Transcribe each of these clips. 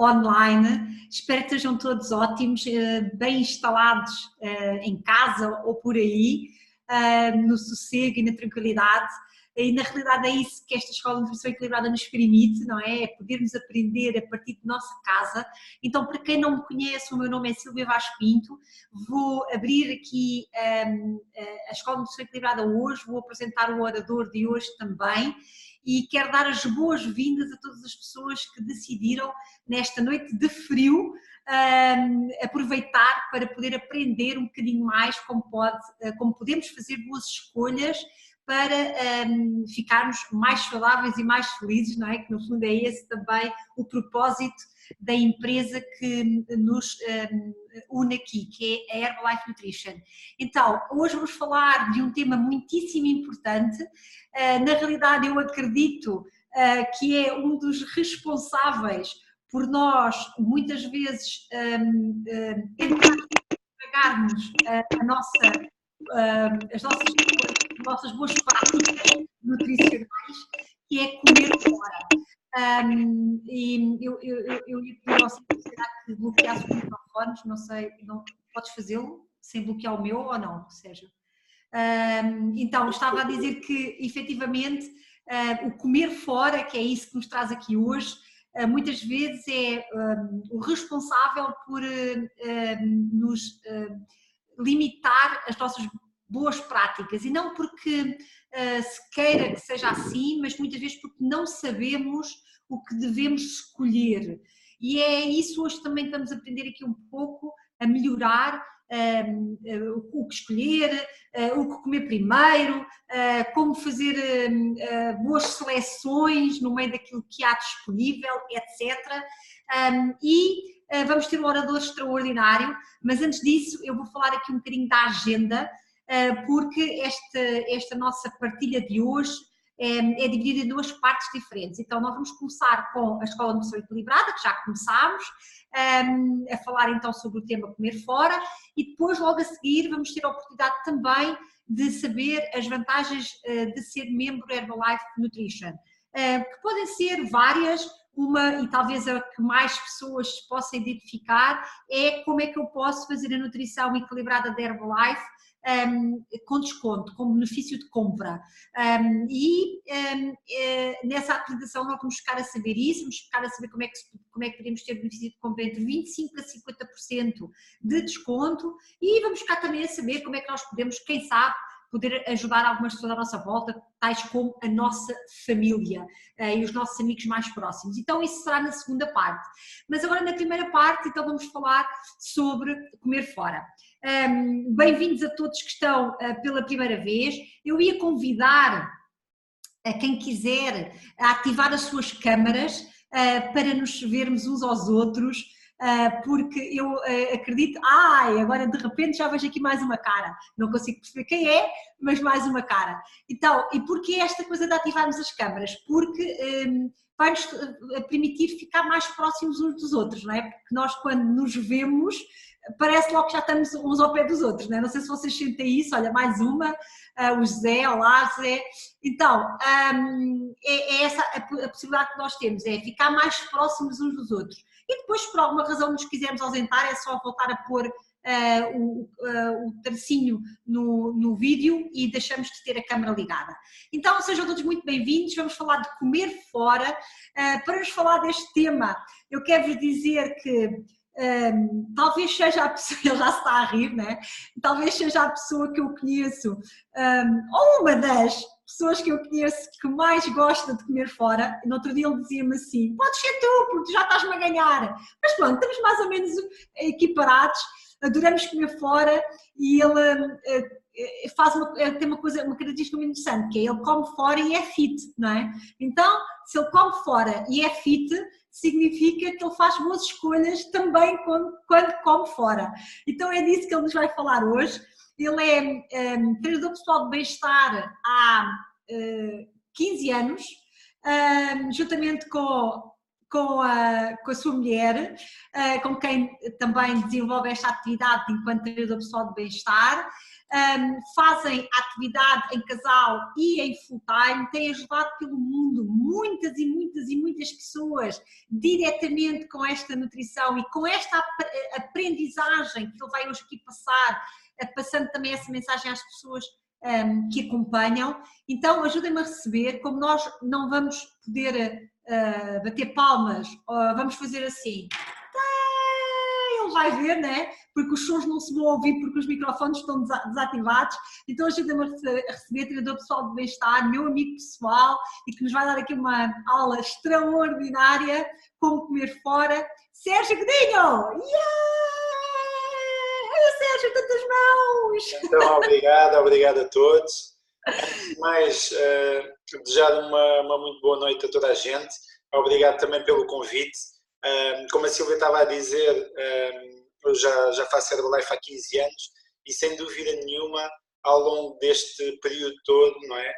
online. Espero que estejam todos ótimos, bem instalados em casa ou por aí, no sossego e na tranquilidade. E na realidade é isso que esta Escola de Nutrição Equilibrada nos permite, não é? É podermos aprender a partir de nossa casa. Então, para quem não me conhece, o meu nome é Silvia Vaz Pinto, vou abrir aqui a Escola de Nutrição Equilibrada hoje, vou apresentar o orador de hoje também e quero dar as boas-vindas a todas as pessoas que decidiram, nesta noite de frio, aproveitar para poder aprender um bocadinho mais como podemos fazer boas escolhas para ficarmos mais saudáveis e mais felizes, não é? Que no fundo é esse também o propósito da empresa que nos une aqui, que é a Herbalife Nutrition. Então, hoje vamos falar de um tema muitíssimo importante. Na realidade, eu acredito que é um dos responsáveis por nós, muitas vezes, estragarmos as nossas boas práticas nutricionais, que é comer fora. E eu ia pedir ao Silvio, será que bloqueasse os microfones? Não sei, não, podes fazê-lo sem bloquear o meu ou não, Sérgio? Então, estava a dizer que, efetivamente, o comer fora, que é isso que nos traz aqui hoje, muitas vezes é o responsável por nos limitar as nossas boas práticas, e não porque se queira que seja assim, mas muitas vezes porque não sabemos o que devemos escolher. E é isso hoje também estamos a aprender aqui um pouco, a melhorar o que escolher, o que comer primeiro, como fazer boas seleções no meio daquilo que há disponível, etc. E vamos ter um orador extraordinário, mas antes disso eu vou falar aqui um bocadinho da agenda, porque esta nossa partilha de hoje é dividida em duas partes diferentes. Então nós vamos começar com a Escola de Nutrição Equilibrada, que já começámos, a falar então sobre o tema comer fora, e depois logo a seguir vamos ter a oportunidade também de saber as vantagens de ser membro Herbalife Nutrition, que podem ser várias. Uma, e talvez a que mais pessoas se possam identificar, é como é que eu posso fazer a nutrição equilibrada da Herbalife com desconto, com benefício de compra. Nessa apresentação nós vamos ficar a saber isso, vamos ficar a saber como é que podemos ter benefício de compra entre 25% a 50% de desconto, e vamos ficar também a saber como é que nós podemos, quem sabe, poder ajudar algumas pessoas à nossa volta, tais como a nossa família e os nossos amigos mais próximos. Então isso será na segunda parte. Mas agora na primeira parte, então vamos falar sobre comer fora. Bem-vindos a todos que estão pela primeira vez. Eu ia convidar a quem quiser a ativar as suas câmaras para nos vermos uns aos outros, porque eu acredito, agora de repente já vejo aqui mais uma cara, não consigo perceber quem é, mas mais uma cara. Então, e porquê esta coisa de ativarmos as câmaras? Porque vai-nos permitir ficar mais próximos uns dos outros, não é? Porque nós quando nos vemos, parece logo que já estamos uns ao pé dos outros, não é? Não sei se vocês sentem isso, olha, mais uma, o José, olá José. Então, é essa a possibilidade que nós temos, é ficar mais próximos uns dos outros. E depois, por alguma razão, nos quisermos ausentar, é só voltar a pôr o tracinho no vídeo e deixamos de ter a câmera ligada. Então, sejam todos muito bem-vindos, vamos falar de comer fora. Para nos falar deste tema, eu quero-vos dizer que talvez seja a pessoa, ele já se está a rir, né? Talvez seja a pessoa que eu conheço, ou uma das pessoas que eu conheço que mais gosta de comer fora. No outro dia ele dizia-me assim, podes ser tu, porque tu já estás-me a ganhar. Mas pronto, estamos mais ou menos equiparados, adoramos comer fora, e ele tem uma característica muito interessante, que é ele come fora e é fit, não é? Então, se ele come fora e é fit, significa que ele faz boas escolhas também quando come fora. Então é disso que ele nos vai falar hoje. Ele é treinador pessoal de bem-estar há 15 anos, juntamente com com a sua mulher, com quem também desenvolve esta atividade enquanto treinador pessoal de bem-estar. Fazem atividade em casal e em full time, têm ajudado pelo mundo muitas e muitas e muitas pessoas diretamente com esta nutrição e com esta aprendizagem que ele vai hoje aqui passar, passando também essa mensagem às pessoas que acompanham. Então ajudem-me a receber, como nós não vamos poder bater palmas, vamos fazer assim. Ele vai ver, né? Porque os sons não se vão ouvir porque os microfones estão desativados. Então ajuda-me a receber treinador pessoal de bem-estar, meu amigo pessoal, e que nos vai dar aqui uma aula extraordinária, como comer fora. Sérgio Godinho! Sérgio, tantas mãos! Então, obrigado a todos. Antes de mais, desejar uma muito boa noite a toda a gente. Obrigado também pelo convite. Como a Silvia estava a dizer, eu já faço Herbalife há 15 anos e sem dúvida nenhuma, ao longo deste período todo, não é?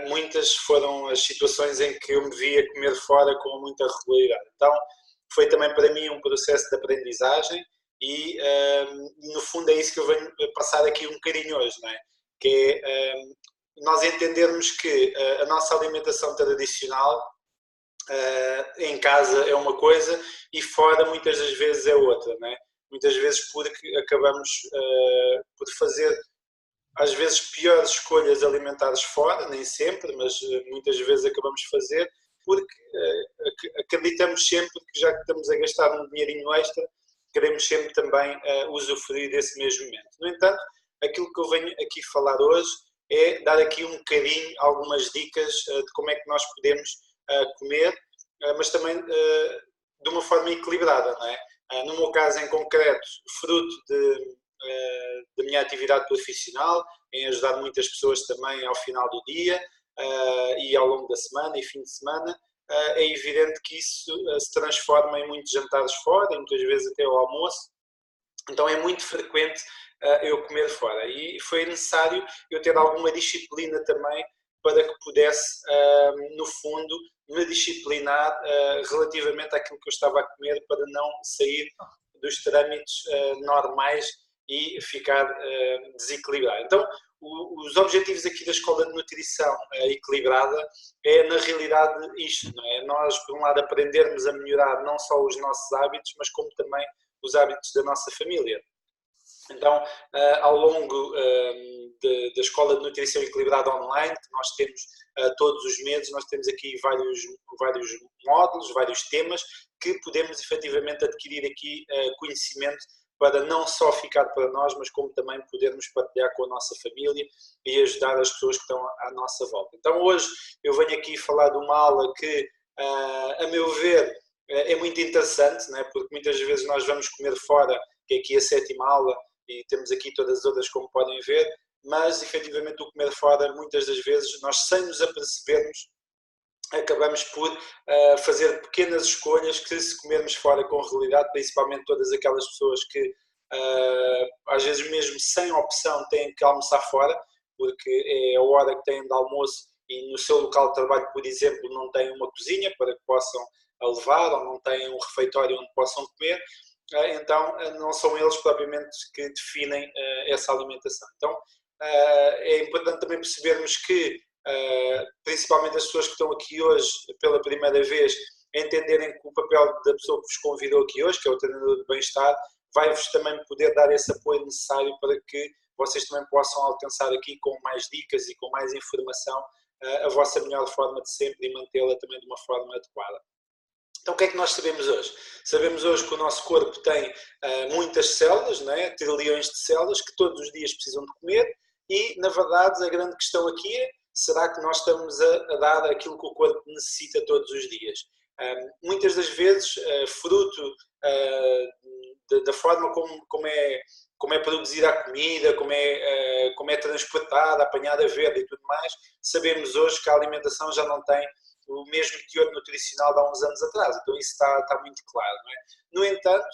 Muitas foram as situações em que eu me via comer fora com muita regularidade. Então, foi também para mim um processo de aprendizagem e, no fundo, é isso que eu venho passar aqui um bocadinho hoje, não é? Que é nós entendermos que a nossa alimentação tradicional em casa é uma coisa e fora muitas das vezes é outra, não é? Muitas vezes porque acabamos por fazer às vezes piores escolhas alimentares fora, nem sempre, mas muitas vezes acabamos de fazer porque acreditamos sempre que já que estamos a gastar um dinheirinho extra, queremos sempre também usufruir desse mesmo momento. No entanto, aquilo que eu venho aqui falar hoje é dar aqui um bocadinho, algumas dicas de como é que nós podemos comer, mas também de uma forma equilibrada, não é? No meu caso em concreto, fruto da minha atividade profissional, em ajudar muitas pessoas também ao final do dia e ao longo da semana e fim de semana, é evidente que isso se transforma em muitos jantares fora, e muitas vezes até ao almoço. Então é muito frequente eu comer fora e foi necessário eu ter alguma disciplina também para que pudesse, no fundo, me disciplinar relativamente àquilo que eu estava a comer para não sair dos trâmites normais e ficar desequilibrado. Então, os objetivos aqui da Escola de Nutrição Equilibrada é, na realidade, isto, não é? Nós, por um lado, aprendermos a melhorar não só os nossos hábitos, mas como também os hábitos da nossa família. Então, ao longo da Escola de Nutrição Equilibrada Online, que nós temos todos os meses, nós temos aqui vários módulos, vários temas, que podemos efetivamente adquirir aqui conhecimento para não só ficar para nós, mas como também podermos partilhar com a nossa família e ajudar as pessoas que estão à nossa volta. Então hoje eu venho aqui falar de uma aula que, a meu ver, é muito interessante, não é? Porque muitas vezes nós vamos comer fora, que é aqui a 7ª aula, e temos aqui todas as outras como podem ver, mas efetivamente o comer fora, muitas das vezes, nós sem nos apercebermos, acabamos por fazer pequenas escolhas que, se comermos fora com regularidade, principalmente todas aquelas pessoas que às vezes mesmo sem opção têm que almoçar fora, porque é a hora que têm de almoço e no seu local de trabalho, por exemplo, não têm uma cozinha para que possam levar ou não têm um refeitório onde possam comer, então não são eles propriamente que definem essa alimentação. Então é importante também percebermos que principalmente as pessoas que estão aqui hoje pela primeira vez, entenderem que o papel da pessoa que vos convidou aqui hoje, que é o treinador de bem-estar, vai-vos também poder dar esse apoio necessário para que vocês também possam alcançar aqui com mais dicas e com mais informação a vossa melhor forma de sempre e mantê-la também de uma forma adequada. Então o que é que nós sabemos hoje? Sabemos hoje que o nosso corpo tem muitas células, não é? Trilhões de células que todos os dias precisam de comer e, na verdade, a grande questão aqui é: será que nós estamos a dar aquilo que o corpo necessita todos os dias? Muitas das vezes, fruto da forma como é produzida a comida, como é transportada, apanhada verde e tudo mais, sabemos hoje que a alimentação já não tem o mesmo teor nutricional de há uns anos atrás. Então isso está muito claro, não é? No entanto,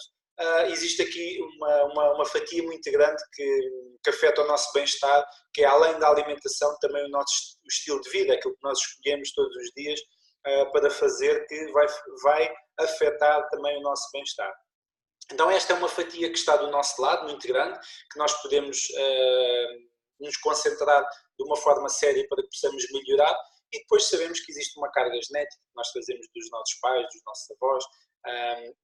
existe aqui uma fatia muito grande que afeta o nosso bem-estar, que é, além da alimentação, também o estilo de vida, aquilo que nós escolhemos todos os dias para fazer, que vai afetar também o nosso bem-estar. Então esta é uma fatia que está do nosso lado, muito grande, que nós podemos nos concentrar de uma forma séria para que possamos melhorar, e depois sabemos que existe uma carga genética que nós trazemos dos nossos pais, dos nossos avós,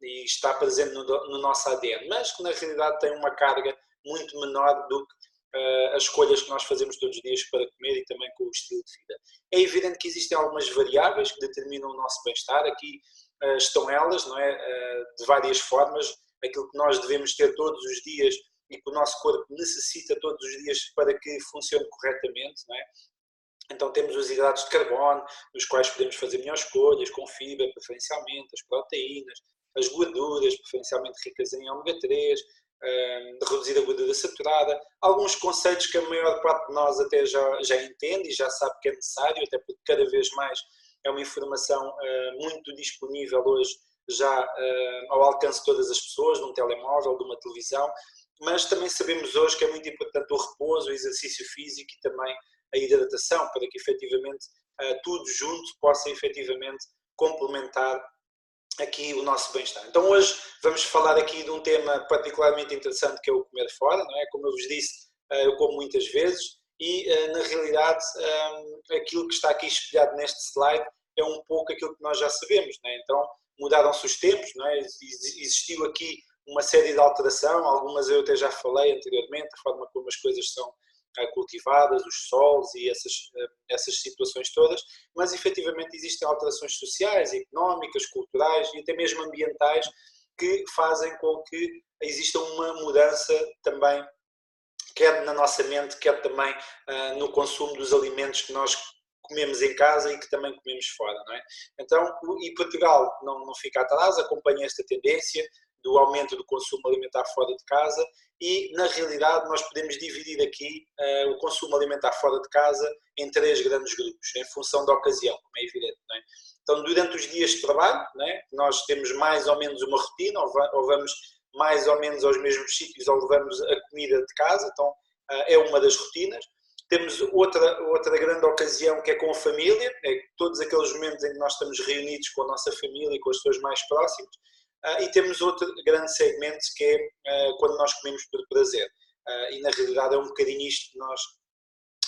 e está presente no nosso ADN, mas que na realidade tem uma carga muito menor do que as escolhas que nós fazemos todos os dias para comer e também com o estilo de vida. É evidente que existem algumas variáveis que determinam o nosso bem-estar, aqui estão elas, não é? De várias formas, aquilo que nós devemos ter todos os dias e que o nosso corpo necessita todos os dias para que funcione corretamente, não é? Então temos os hidratos de carbono, dos quais podemos fazer melhores escolhas, com fibra preferencialmente, as proteínas, as gorduras, preferencialmente ricas em ômega 3, reduzir a gordura saturada, alguns conceitos que a maior parte de nós até já entende e já sabe que é necessário, até porque cada vez mais é uma informação muito disponível hoje, já ao alcance de todas as pessoas, num telemóvel, de uma televisão, mas também sabemos hoje que é muito importante o repouso, o exercício físico e também a hidratação, para que efetivamente tudo junto possa efetivamente complementar aqui o nosso bem-estar. Então hoje vamos falar aqui de um tema particularmente interessante, que é o comer fora, não é? Como eu vos disse, eu como muitas vezes e na realidade aquilo que está aqui espelhado neste slide é um pouco aquilo que nós já sabemos, não é? Então mudaram-se os tempos, não é? Existiu aqui uma série de alteração, algumas eu até já falei anteriormente, a forma como as coisas são cultivadas, os solos e essas situações todas, mas efetivamente existem alterações sociais, económicas, culturais e até mesmo ambientais que fazem com que exista uma mudança também, quer na nossa mente, quer também no consumo dos alimentos que nós comemos em casa e que também comemos fora, não é? Então, e Portugal não fica atrás, acompanha esta tendência do aumento do consumo alimentar fora de casa e, na realidade, nós podemos dividir aqui o consumo alimentar fora de casa em 3 grandes grupos, em função da ocasião, como é evidente, não é? Então, durante os dias de trabalho, não é? Nós temos mais ou menos uma rotina, ou vamos mais ou menos aos mesmos sítios, ou levamos a comida de casa, então é uma das rotinas. Temos outra grande ocasião que é com a família, é todos aqueles momentos em que nós estamos reunidos com a nossa família e com as pessoas mais próximas. E temos outro grande segmento que é quando nós comemos por prazer. E na realidade é um bocadinho isto que nós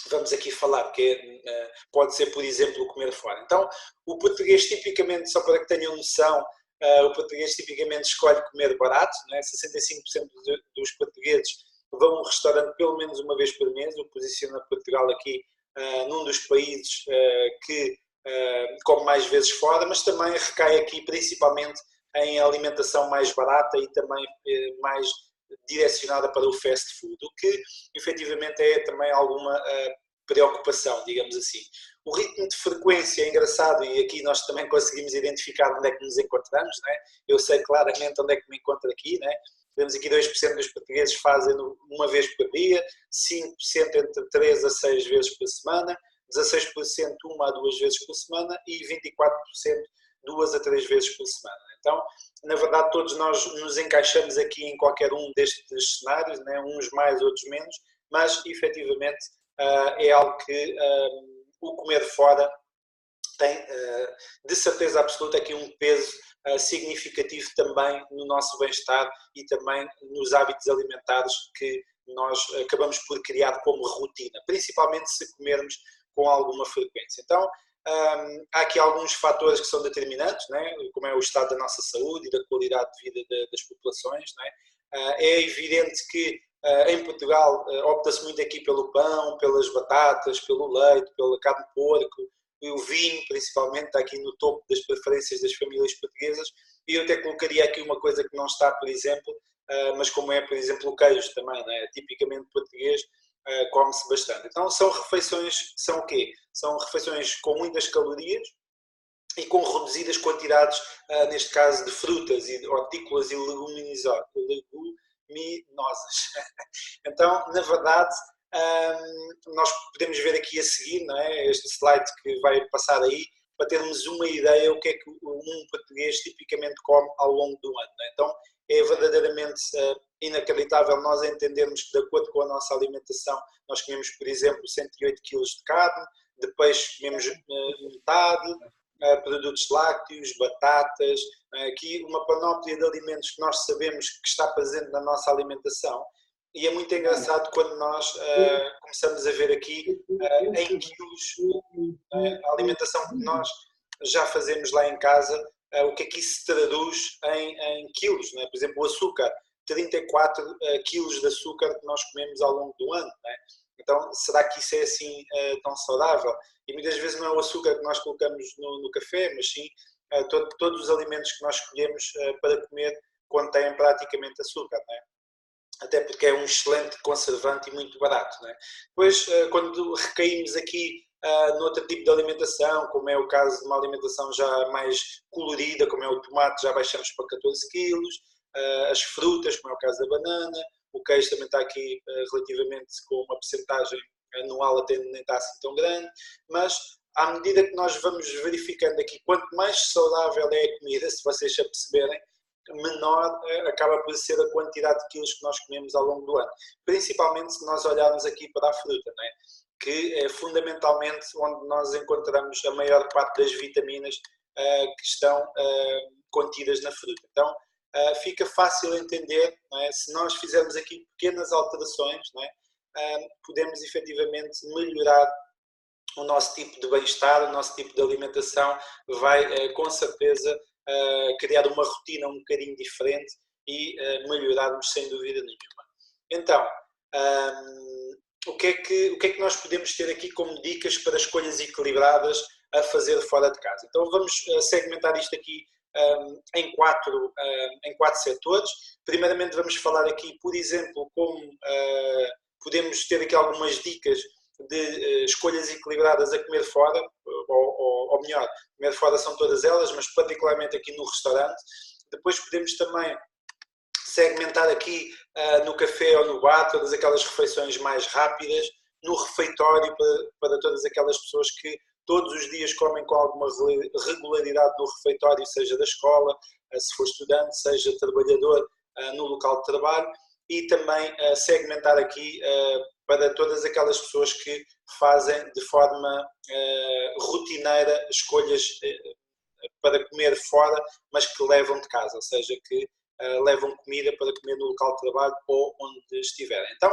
vamos aqui falar, que pode ser, por exemplo, comer fora. Então, o português tipicamente, só para que tenham noção, o português tipicamente escolhe comer barato, não é? 65% dos portugueses vão a um restaurante pelo menos uma vez por mês, o que posiciona Portugal aqui num dos países que come mais vezes fora, mas também recai aqui principalmente em alimentação mais barata e também mais direcionada para o fast food, o que efetivamente é também alguma preocupação, digamos assim. O ritmo de frequência é engraçado e aqui nós também conseguimos identificar onde é que nos encontramos, não é? Eu sei claramente onde é que me encontro aqui, não é? Temos aqui 2% dos portugueses fazem uma vez por dia, 5% entre 3 a 6 vezes por semana, 16% 1 a 2 vezes por semana e 24% 2 a 3 vezes por semana. Então, na verdade, todos nós nos encaixamos aqui em qualquer um destes cenários, né? Uns mais, outros menos, mas efetivamente é algo que o comer fora tem, de certeza absoluta, aqui um peso significativo também no nosso bem-estar e também nos hábitos alimentares que nós acabamos por criar como rotina, principalmente se comermos com alguma frequência. Então, há aqui alguns fatores que são determinantes, né? Como é o estado da nossa saúde e da qualidade de vida das populações. Né? É evidente que em Portugal opta-se muito aqui pelo pão, pelas batatas, pelo leite, pela carne de porco, e o vinho principalmente está aqui no topo das preferências das famílias portuguesas, e eu até colocaria aqui uma coisa que não está, por exemplo, mas como é, por exemplo, o queijo também, né? Tipicamente português, come-se bastante. Então são refeições que são o quê? São refeições com muitas calorias e com reduzidas quantidades, neste caso, de frutas, e hortícolas e leguminosas. Então, na verdade, nós podemos ver aqui a seguir, não é? Este slide que vai passar aí, para termos uma ideia o que é que um português tipicamente come ao longo do ano. Não é? Então, é verdadeiramente inacreditável nós entendermos que, de acordo com a nossa alimentação, nós comemos, por exemplo, 108 kg de carne, de peixe comemos metade, produtos lácteos, batatas, aqui uma panóplia de alimentos que nós sabemos que está presente na nossa alimentação. E é muito engraçado quando nós começamos a ver aqui em quilos a alimentação que nós já fazemos lá em casa, o que é que isso se traduz em quilos, não é? Por exemplo, o açúcar, 34 quilos de açúcar que nós comemos ao longo do ano, não é? Então, será que isso é assim tão saudável? E muitas vezes não é o açúcar que nós colocamos no café, mas sim todos os alimentos que nós escolhemos para comer contêm praticamente açúcar, não é? Até porque é um excelente conservante e muito barato, não é? Depois, quando recaímos aqui noutro tipo de alimentação, como é o caso de uma alimentação já mais colorida, como é o tomate, já baixamos para 14 quilos, as frutas, como é o caso da banana, o queijo também está aqui relativamente com uma percentagem anual até nem está assim tão grande, mas à medida que nós vamos verificando aqui, quanto mais saudável é a comida, se vocês já perceberem, menor acaba por ser a quantidade de quilos que nós comemos ao longo do ano. Principalmente se nós olharmos aqui para a fruta, não é? Que é fundamentalmente onde nós encontramos a maior parte das vitaminas que estão contidas na fruta. Então, fica fácil entender, não é? Se nós fizermos aqui pequenas alterações, não é? Podemos efetivamente melhorar o nosso tipo de bem-estar, o nosso tipo de alimentação vai com certeza criar uma rotina um bocadinho diferente e melhorarmos sem dúvida nenhuma. Então, o que é que nós podemos ter aqui como dicas para escolhas equilibradas a fazer fora de casa? Então vamos segmentar isto aqui em quatro setores. Primeiramente vamos falar aqui, por exemplo, como podemos ter aqui algumas dicas de escolhas equilibradas a comer fora, ou melhor, comer fora são todas elas, mas particularmente aqui no restaurante. Depois podemos também segmentar aqui no café ou no bar, todas aquelas refeições mais rápidas, no refeitório para todas aquelas pessoas que todos os dias comem com alguma regularidade no refeitório, seja da escola, se for estudante, seja trabalhador no local de trabalho, e também segmentar aqui para todas aquelas pessoas que fazem de forma rotineira escolhas para comer fora, mas que levam de casa, ou seja, que levam comida para comer no local de trabalho ou onde estiverem. Então,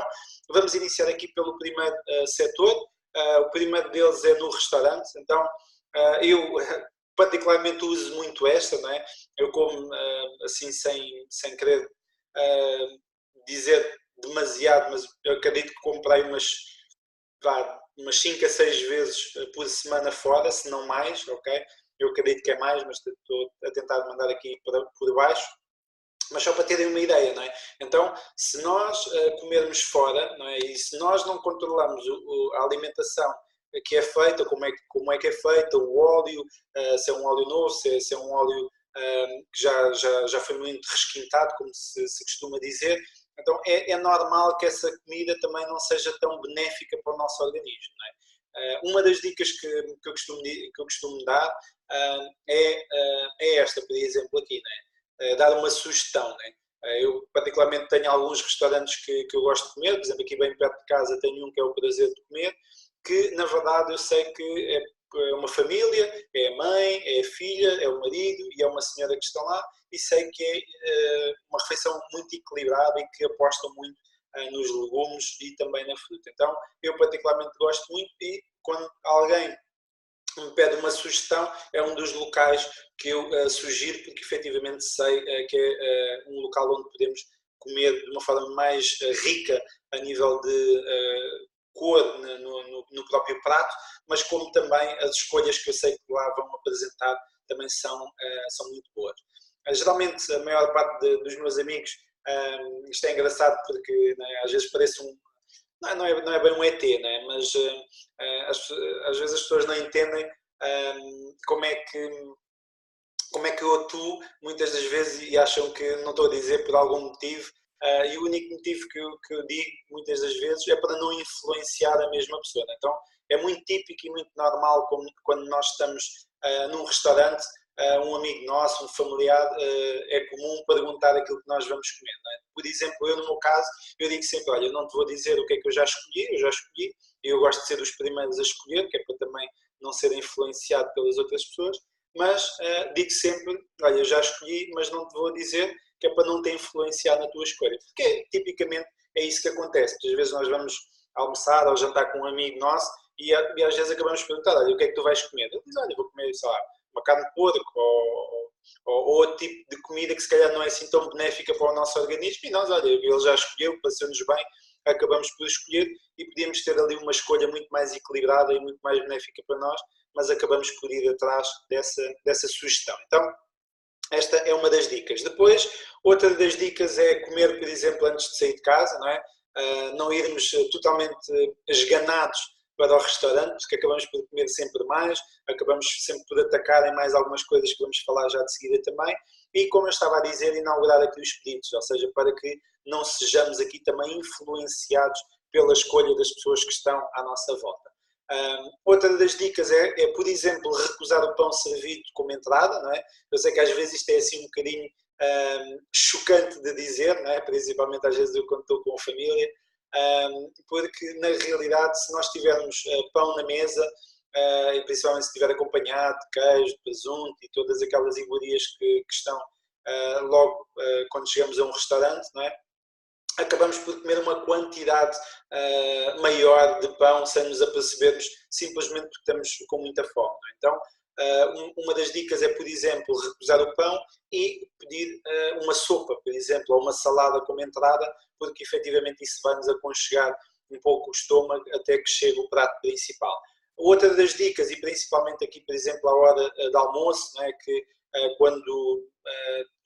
vamos iniciar aqui pelo primeiro setor. O primeiro deles é no restaurante. Então, eu particularmente uso muito esta, não é? Eu como assim sem querer dizer demasiado, mas eu acredito que comprei umas 5 a 6 vezes por semana fora, se não mais, ok? Eu acredito que é mais, mas estou a tentar mandar aqui por baixo. Mas só para terem uma ideia, não é? Então, se nós comermos fora, não é? E se nós não controlamos a alimentação que é feita, como é que é feita, o óleo, se é um óleo novo, se é um óleo que já foi muito resquintado, como se costuma dizer, então é normal que essa comida também não seja tão benéfica para o nosso organismo, não é? Uma das dicas que eu costumo dar é esta, por exemplo, aqui, não é? Dar uma sugestão, né? Eu particularmente tenho alguns restaurantes que eu gosto de comer, por exemplo aqui bem perto de casa tenho um que é o Prazer de Comer, que na verdade eu sei que é uma família, é a mãe, é a filha, é o marido e é uma senhora que estão lá, e sei que é uma refeição muito equilibrada e que apostam muito nos legumes e também na fruta. Então eu particularmente gosto muito, e quando alguém me pede uma sugestão, é um dos locais que eu sugiro, porque efetivamente sei que é um local onde podemos comer de uma forma mais rica a nível de cor no próprio prato, mas como também as escolhas que eu sei que lá vão apresentar também são muito boas. Geralmente a maior parte dos meus amigos, isto é engraçado porque, né, às vezes parece não é bem um ET, né? Mas às vezes as pessoas não entendem como é que eu atuo muitas das vezes, e acham que não estou a dizer por algum motivo, e o único motivo que eu digo muitas das vezes é para não influenciar a mesma pessoa, né? Então é muito típico e muito normal quando nós estamos num restaurante, um amigo nosso, um familiar, é comum perguntar aquilo que nós vamos comer, não é? Por exemplo, eu no meu caso, eu digo sempre, olha, eu não te vou dizer o que é que eu já escolhi, e eu gosto de ser dos primeiros a escolher, que é para também não ser influenciado pelas outras pessoas, mas digo sempre, olha, eu já escolhi, mas não te vou dizer, que é para não te influenciar na tua escolha. Porque tipicamente é isso que acontece. Às vezes nós vamos almoçar ou jantar com um amigo nosso e às vezes acabamos de perguntar, olha, o que é que tu vais comer? Ele diz, olha, vou comer, sei lá, uma carne de porco ou outro tipo de comida que se calhar não é assim tão benéfica para o nosso organismo e nós, olha, ele já escolheu, passou-nos bem, acabamos por escolher e podíamos ter ali uma escolha muito mais equilibrada e muito mais benéfica para nós, mas acabamos por ir atrás dessa sugestão. Então, esta é uma das dicas. Depois, outra das dicas é comer, por exemplo, antes de sair de casa, não é? Não irmos totalmente esganados para o restaurante, porque acabamos por comer sempre mais, acabamos sempre por atacar em mais algumas coisas que vamos falar já de seguida também, e como eu estava a dizer, inaugurar aqui os pedidos, ou seja, para que não sejamos aqui também influenciados pela escolha das pessoas que estão à nossa volta. Outra das dicas por exemplo, recusar o pão servido como entrada, não é? Eu sei que às vezes isto é assim um bocadinho chocante de dizer, não é? Principalmente às vezes eu quando estou com a família, porque na realidade se nós tivermos pão na mesa, e principalmente se estiver acompanhado de queijo, de presunto e todas aquelas iguarias que estão logo quando chegamos a um restaurante, não é? Acabamos por comer uma quantidade maior de pão sem nos apercebermos, simplesmente porque estamos com muita fome. Não é? Então, uma das dicas é, por exemplo, recusar o pão e pedir uma sopa, por exemplo, ou uma salada como entrada, porque efetivamente isso vai nos aconchegar um pouco o estômago até que chegue o prato principal. Outra das dicas, e principalmente aqui, por exemplo, à hora de almoço, não é? Que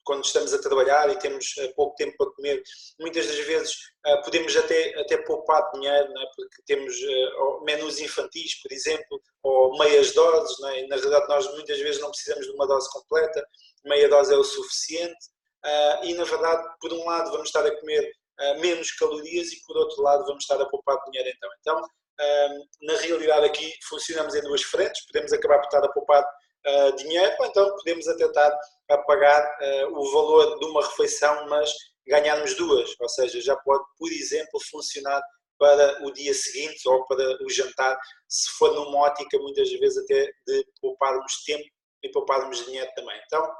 quando estamos a trabalhar e temos pouco tempo para comer, muitas das vezes podemos até poupar dinheiro, não é? Porque temos menus infantis, por exemplo, ou meias doses, não é? E na realidade nós muitas vezes não precisamos de uma dose completa, meia dose é o suficiente, e na verdade, por um lado vamos estar a comer menos calorias e por outro lado vamos estar a poupar dinheiro então. Na realidade aqui funcionamos em duas frentes, podemos acabar por estar a poupar dinheiro, ou então podemos até estar a pagar o valor de uma refeição, mas ganharmos duas, ou seja, já pode, por exemplo, funcionar para o dia seguinte ou para o jantar, se for numa ótica muitas vezes até de pouparmos tempo e pouparmos dinheiro também. Então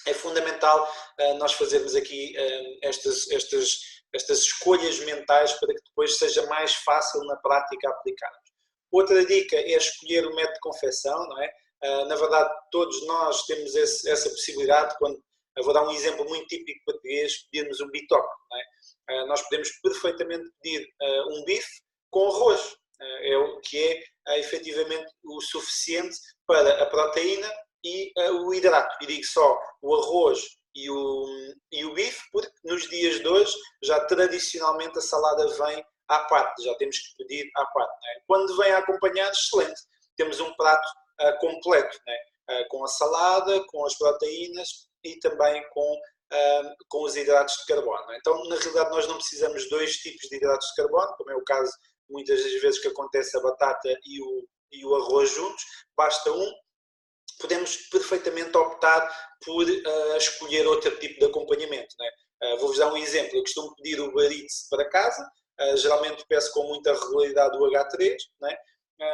é fundamental nós fazermos aqui estas escolhas mentais para que depois seja mais fácil na prática aplicarmos. Outra dica é escolher o método de confecção, não é? Na verdade, todos nós temos essa possibilidade. Eu vou dar um exemplo muito típico português, pedirmos um bitoque. Não é? Nós podemos perfeitamente pedir um bife com arroz, que é efetivamente o suficiente para a proteína e o hidrato. E digo só o arroz e o bife, porque nos dias de hoje já tradicionalmente a salada vem à parte, já temos que pedir à parte. Não é? Quando vem acompanhado, excelente, temos um prato completo, né? Com a salada, com as proteínas e também com os hidratos de carbono. Né? Então, na realidade, nós não precisamos de dois tipos de hidratos de carbono, como é o caso muitas das vezes que acontece a batata e o arroz juntos, basta um. Podemos perfeitamente optar por escolher outro tipo de acompanhamento. Né? Vou-vos dar um exemplo. Eu costumo pedir o Uber Eats para casa, geralmente peço com muita regularidade o H3, né?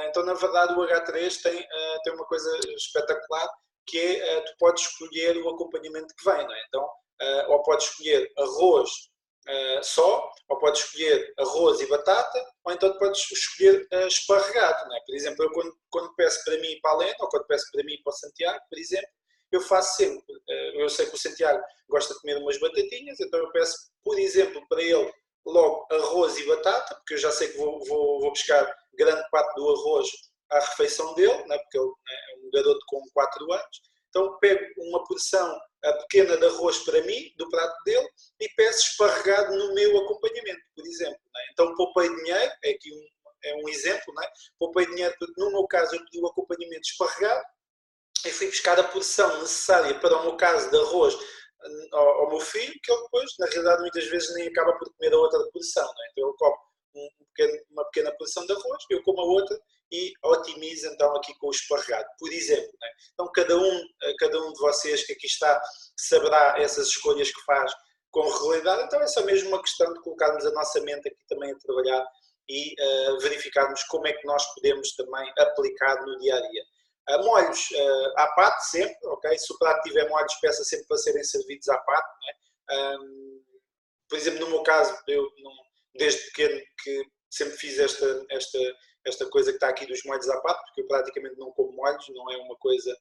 Então, na verdade, o H3 tem uma coisa espetacular, que é, tu podes escolher o acompanhamento que vem, não é? Então, ou podes escolher arroz só, ou podes escolher arroz e batata, ou então podes escolher esparregado, não é? Por exemplo, eu quando peço para mim e para a Lena, ou quando peço para mim e para o Santiago, por exemplo, eu faço sempre, eu sei que o Santiago gosta de comer umas batatinhas, então eu peço, por exemplo, para ele logo arroz e batata, porque eu já sei que vou buscar grande parte do arroz à refeição dele, né, porque ele é um garoto com 4 anos, então pego uma porção pequena de arroz para mim, do prato dele, e peço esparregado no meu acompanhamento, por exemplo. Né? Então poupei dinheiro, aqui um exemplo, né? Poupei dinheiro porque no meu caso eu pedi o acompanhamento esparregado, e fui buscar a porção necessária para o meu caso de arroz ao meu filho, que ele depois, na realidade, muitas vezes nem acaba por comer a outra porção. Não é? Então ele come uma pequena porção de arroz, eu como a outra e otimizo então aqui com o esparregado, por exemplo. Não é? Então cada um de vocês que aqui está saberá essas escolhas que faz com regularidade, então é só mesmo uma questão de colocarmos a nossa mente aqui também a trabalhar e verificarmos como é que nós podemos também aplicar no dia a dia. Molhos à parte sempre, ok? Se o prato tiver molhos, peça sempre para serem servidos à parte, não é? Por exemplo, no meu caso, eu desde pequeno que sempre fiz esta coisa que está aqui dos molhos à parte, porque eu praticamente não como molhos, não é uma coisa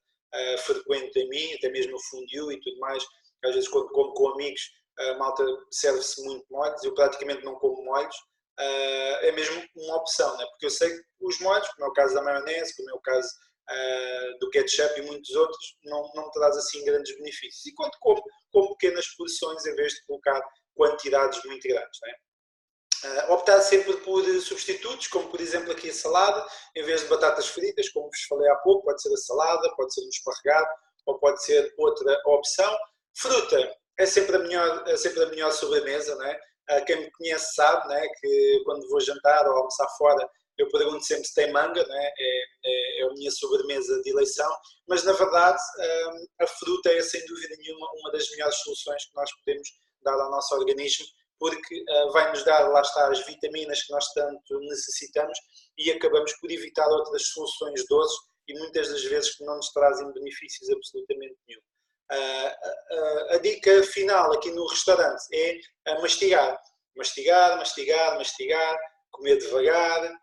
frequente em mim, até mesmo no fondue e tudo mais. Às vezes quando como com amigos, a malta serve-se muito molhos, eu praticamente não como molhos. É mesmo uma opção, né? Porque eu sei que os molhos, como é o caso da maionese, como é o caso do ketchup e muitos outros, não traz assim grandes benefícios. E quando como pequenas porções em vez de colocar quantidades muito grandes, né? Optar sempre por substitutos, como por exemplo aqui a salada, em vez de batatas fritas, como vos falei há pouco, pode ser a salada, pode ser um esparregado, ou pode ser outra opção. Fruta é sempre a melhor sobremesa, não é? Quem me conhece sabe, né, que quando vou jantar ou almoçar fora, eu pergunto sempre se tem manga, né? É a minha sobremesa de eleição, mas na verdade a fruta é sem dúvida nenhuma uma das melhores soluções que nós podemos dar ao nosso organismo, porque vai-nos dar, lá está, as vitaminas que nós tanto necessitamos e acabamos por evitar outras soluções doces e muitas das vezes que não nos trazem benefícios absolutamente nenhum. A dica final aqui no restaurante é mastigar. Mastigar, mastigar, mastigar, comer devagar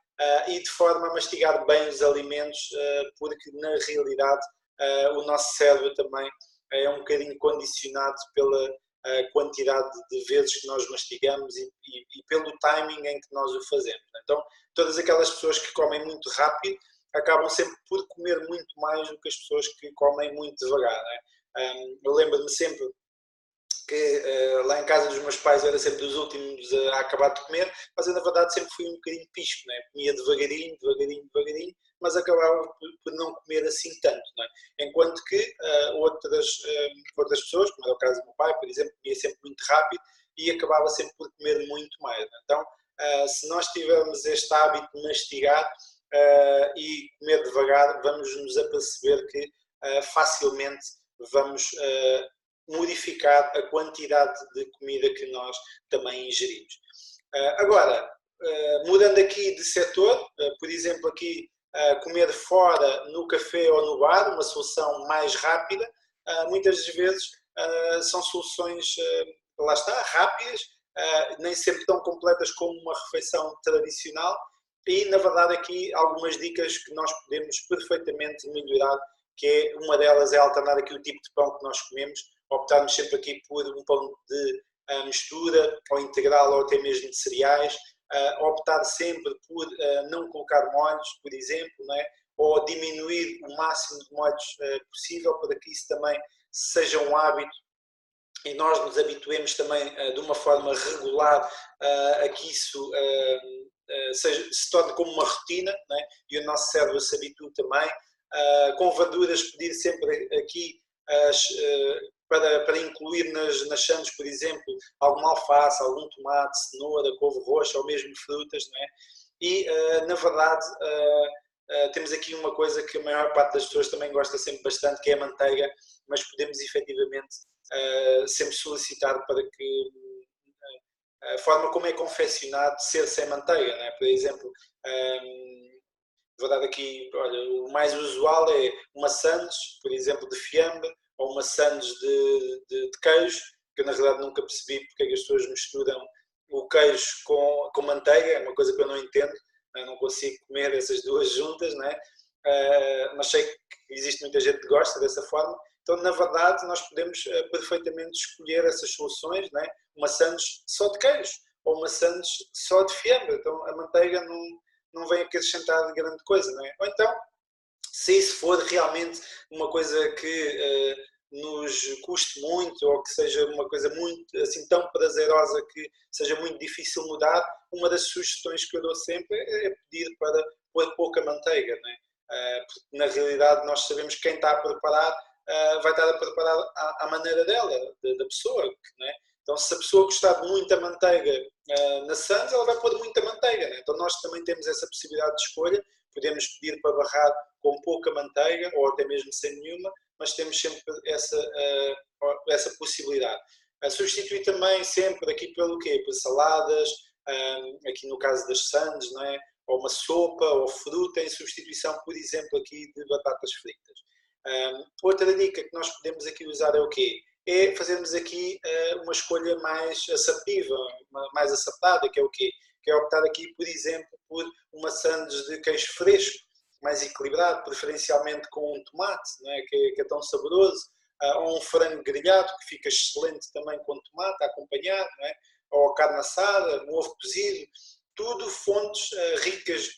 e de forma a mastigar bem os alimentos, porque na realidade o nosso cérebro também é um bocadinho condicionado pela quantidade de vezes que nós mastigamos e pelo timing em que nós o fazemos. Então, todas aquelas pessoas que comem muito rápido acabam sempre por comer muito mais do que as pessoas que comem muito devagar. Não é? Eu lembro-me sempre que lá em casa dos meus pais eu era sempre dos últimos a acabar de comer, mas eu na verdade sempre fui um bocadinho pisco, não é? Comia devagarinho, devagarinho, devagarinho, mas acabava por não comer assim tanto, não é? Enquanto que outras pessoas, como era o caso do meu pai, por exemplo, comia sempre muito rápido e acabava sempre por comer muito mais. Não é? Então, se nós tivermos este hábito de mastigar e comer devagar, vamos nos aperceber que facilmente vamos modificar a quantidade de comida que nós também ingerimos. Agora, mudando aqui de setor, por exemplo, aqui comer fora no café ou no bar, uma solução mais rápida, muitas das vezes são soluções, lá está, rápidas, nem sempre tão completas como uma refeição tradicional e, na verdade, aqui algumas dicas que nós podemos perfeitamente melhorar, que é, uma delas é alternar aqui o tipo de pão que nós comemos, optarmos sempre aqui por um pão de mistura, ou integral, ou até mesmo de cereais, optar sempre por não colocar molhos, por exemplo, não é? Ou diminuir o máximo de molhos possível, para que isso também seja um hábito e nós nos habituemos também de uma forma regular a que isso se torne como uma rotina, não é? E o nosso cérebro se habitue também. Com verduras, pedir sempre aqui para incluir nas sandes, por exemplo, alguma alface, algum tomate, cenoura, couve roxa ou mesmo frutas, não é? E, na verdade, temos aqui uma coisa que a maior parte das pessoas também gosta sempre bastante, que é a manteiga, mas podemos efetivamente sempre solicitar para que a forma como é confeccionado ser sem manteiga, não é? Por exemplo, vou dar aqui, olha, o mais usual é uma sandes, por exemplo, de fiambre, ou uma sandes de queijo, que eu na realidade nunca percebi porque é que as pessoas misturam o queijo com manteiga, é uma coisa que eu não entendo, não consigo comer essas duas juntas, não é? Mas sei que existe muita gente que gosta dessa forma, então na verdade nós podemos perfeitamente escolher essas soluções, não é? Uma sandes só de queijo, ou uma sandes só de fiambre, então a manteiga não vem acrescentar grande coisa, não é? Ou então, se isso for realmente uma coisa que nos custe muito ou que seja uma coisa muito assim tão prazerosa que seja muito difícil mudar, uma das sugestões que eu dou sempre é pedir para pôr pouca manteiga, não é? Porque na realidade nós sabemos que quem está a preparar vai estar a preparar à maneira dela, da pessoa, não é? Então, se a pessoa gostar de muita manteiga na sandes, ela vai pôr muita manteiga. Né? Então, nós também temos essa possibilidade de escolha. Podemos pedir para barrar com pouca manteiga ou até mesmo sem nenhuma, mas temos sempre essa possibilidade. Substituir também sempre aqui pelo quê? Por saladas, aqui no caso das sandes, não é? ou uma sopa, ou fruta, em substituição, por exemplo, aqui de batatas fritas. Outra dica que nós podemos aqui usar é o quê? É fazermos aqui uma escolha mais assertiva, mais acertada, que é o quê? Que é optar aqui, por exemplo, por uma sandes de queijo fresco, mais equilibrado, preferencialmente com um tomate, não é? Que é tão saboroso, ou um frango grelhado, que fica excelente também com tomate a acompanhar, não é? Ou carne assada, um ovo cozido, tudo fontes ricas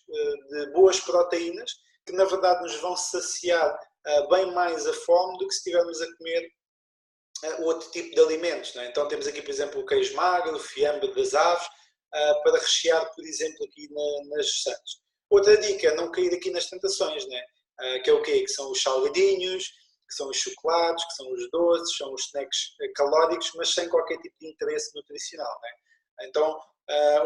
de boas proteínas, que na verdade nos vão saciar bem mais a fome do que se estivermos a comer outro tipo de alimentos. Não é? Então temos aqui, por exemplo, o queijo magro, o fiambre das aves, para rechear, por exemplo, aqui nas sandes. Outra dica é não cair aqui nas tentações, né? Que é o quê? Que são os salgadinhos, que são os chocolates, que são os doces, são os snacks calóricos, mas sem qualquer tipo de interesse nutricional. Né? Então,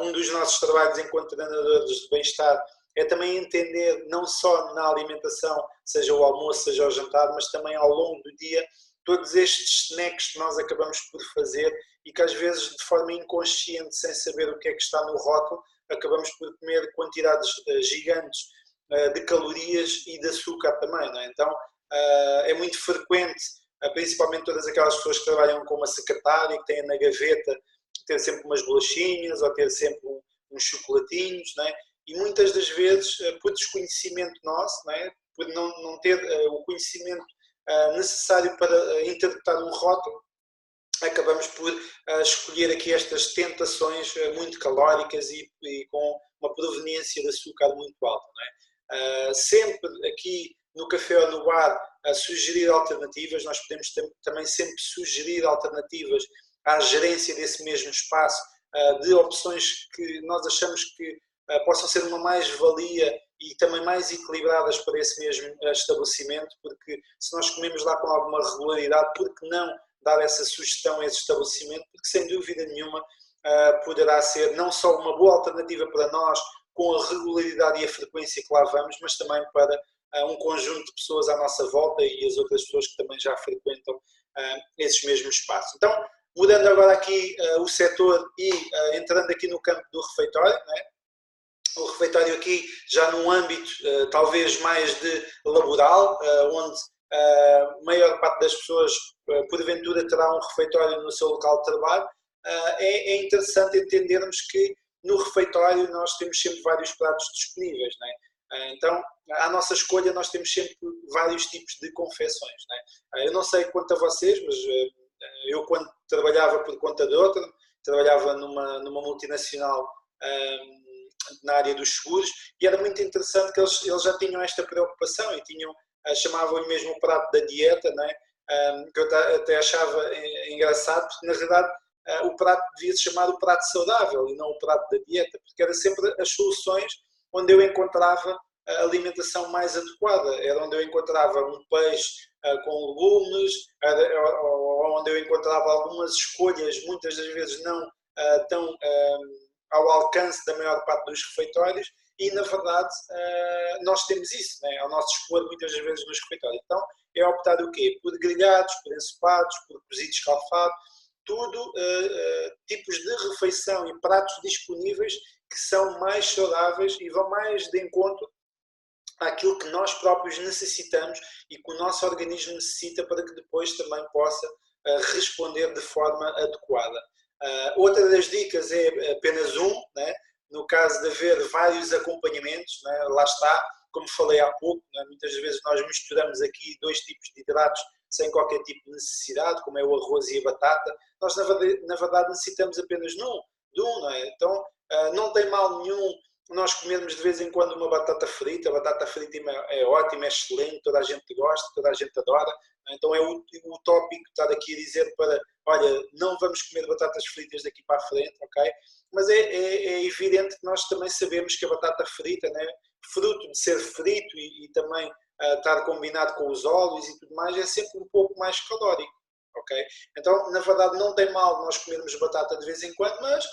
um dos nossos trabalhos enquanto treinadores de bem-estar é também entender, não só na alimentação, seja o almoço, seja o jantar, mas também ao longo do dia, todos estes snacks que nós acabamos por fazer e que às vezes de forma inconsciente, sem saber o que é que está no rótulo, acabamos por comer quantidades gigantes de calorias e de açúcar também. Não é? Então é muito frequente, principalmente todas aquelas pessoas que trabalham com uma secretária, que têm na gaveta, ter sempre umas bolachinhas ou ter sempre uns chocolatinhos, não é? E muitas das vezes, por desconhecimento nosso, não é? Por não ter o conhecimento necessário para interpretar um rótulo, acabamos por escolher aqui estas tentações muito calóricas e com uma proveniência de açúcar muito alta. Não é? Sempre aqui no café ou no bar sugerir alternativas, nós podemos também sempre sugerir alternativas à gerência desse mesmo espaço, de opções que nós achamos que possam ser uma mais-valia e também mais equilibradas para esse mesmo estabelecimento, porque se nós comemos lá com alguma regularidade, por que não dar essa sugestão a esse estabelecimento? Porque sem dúvida nenhuma poderá ser não só uma boa alternativa para nós, com a regularidade e a frequência que lá vamos, mas também para um conjunto de pessoas à nossa volta e as outras pessoas que também já frequentam esses mesmos espaços. Então, mudando agora aqui o setor e entrando aqui no campo do refeitório, não é? O refeitório aqui já num âmbito talvez mais de laboral, onde a maior parte das pessoas porventura terá um refeitório no seu local de trabalho, é interessante entendermos que no refeitório nós temos sempre vários pratos disponíveis, não é? Então, à nossa escolha nós temos sempre vários tipos de confecções, não é? Eu não sei quanto a vocês, mas eu quando trabalhava por conta de outra, trabalhava numa multinacional na área dos seguros, e era muito interessante que eles já tinham esta preocupação e chamavam-lhe mesmo o prato da dieta, não é? Que eu até achava engraçado, porque na verdade o prato devia se chamar o prato saudável e não o prato da dieta, porque era sempre as soluções onde eu encontrava a alimentação mais adequada, era onde eu encontrava um peixe com legumes, onde eu encontrava algumas escolhas, muitas das vezes não tão ao alcance da maior parte dos refeitórios, e na verdade nós temos isso, né, ao nosso dispor muitas das vezes nos refeitórios. Então é optar o quê? Por grelhados, por ensopados, por cozido escalfado, tudo tipos de refeição e pratos disponíveis que são mais saudáveis e vão mais de encontro àquilo que nós próprios necessitamos e que o nosso organismo necessita para que depois também possa responder de forma adequada. Outra das dicas é apenas né? No caso de haver vários acompanhamentos, né? Lá está, como falei há pouco, né? Muitas vezes nós misturamos aqui dois tipos de hidratos sem qualquer tipo de necessidade, como é o arroz e a batata. Nós na verdade necessitamos apenas de um, não é? Então não tem mal nenhum nós comermos de vez em quando uma batata frita. A batata frita é ótima, é excelente, toda a gente gosta, toda a gente adora. Então é utópico estar aqui a dizer para, olha, não vamos comer batatas fritas daqui para a frente, ok? Mas é evidente que nós também sabemos que a batata frita, né, fruto de ser frito e também estar combinado com os óleos e tudo mais, é sempre um pouco mais calórico, ok? Então, na verdade, não tem mal nós comermos batata de vez em quando, mas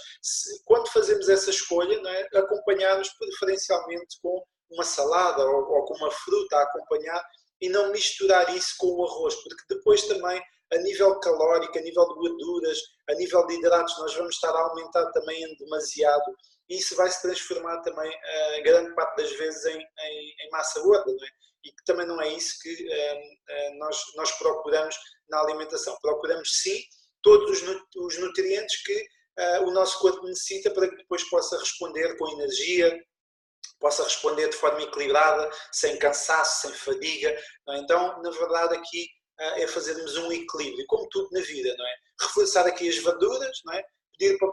quando fazemos essa escolha, não é, acompanharmos preferencialmente com uma salada ou com uma fruta a acompanhar, e não misturar isso com o arroz, porque depois também, a nível calórico, a nível de gorduras, a nível de hidratos, nós vamos estar a aumentar também em demasiado e isso vai se transformar também, grande parte das vezes, em massa gorda, não é? E que também não é isso que nós procuramos na alimentação. Procuramos, sim, todos os nutrientes que o nosso corpo necessita para que depois possa responder com energia, possa responder de forma equilibrada, sem cansaço, sem fadiga. Não é? Então, na verdade, aqui é fazermos um equilíbrio, como tudo na vida, não é? Reforçar aqui as verduras, não é? Pedir para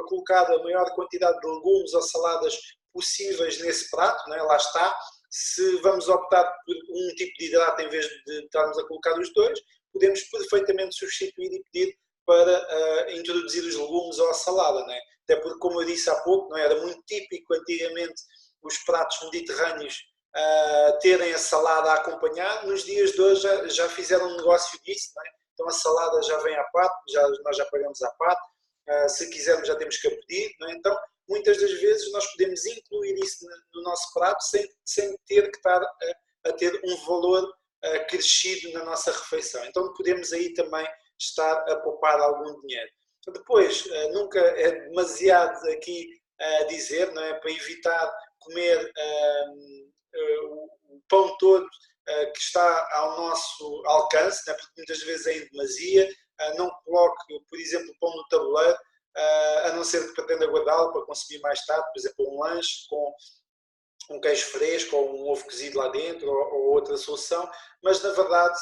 colocar a maior quantidade de legumes ou saladas possíveis nesse prato, não é? Lá está. Se vamos optar por um tipo de hidrato em vez de estarmos a colocar os dois, podemos perfeitamente substituir e pedir para introduzir os legumes ou a salada, não é? Até porque, como eu disse há pouco, não é? Era muito típico antigamente os pratos mediterrâneos terem a salada a acompanhar. Nos dias de hoje já fizeram um negócio disso, não é? Então a salada já vem à parte, nós já pagamos à parte, se quisermos já temos que a pedir, não é? Então muitas das vezes nós podemos incluir isso no nosso prato sem ter que estar a ter um valor crescido na nossa refeição. Então podemos aí também estar a poupar algum dinheiro. Depois, nunca é demasiado aqui a dizer, não é? Para evitar comer o pão todo que está ao nosso alcance, não é? Porque muitas vezes é em demasia. Não coloque, por exemplo, o pão no tabuleiro, a não ser que pretenda guardá-lo para consumir mais tarde, por exemplo, um lanche com um queijo fresco ou um ovo cozido lá dentro ou outra solução, mas na verdade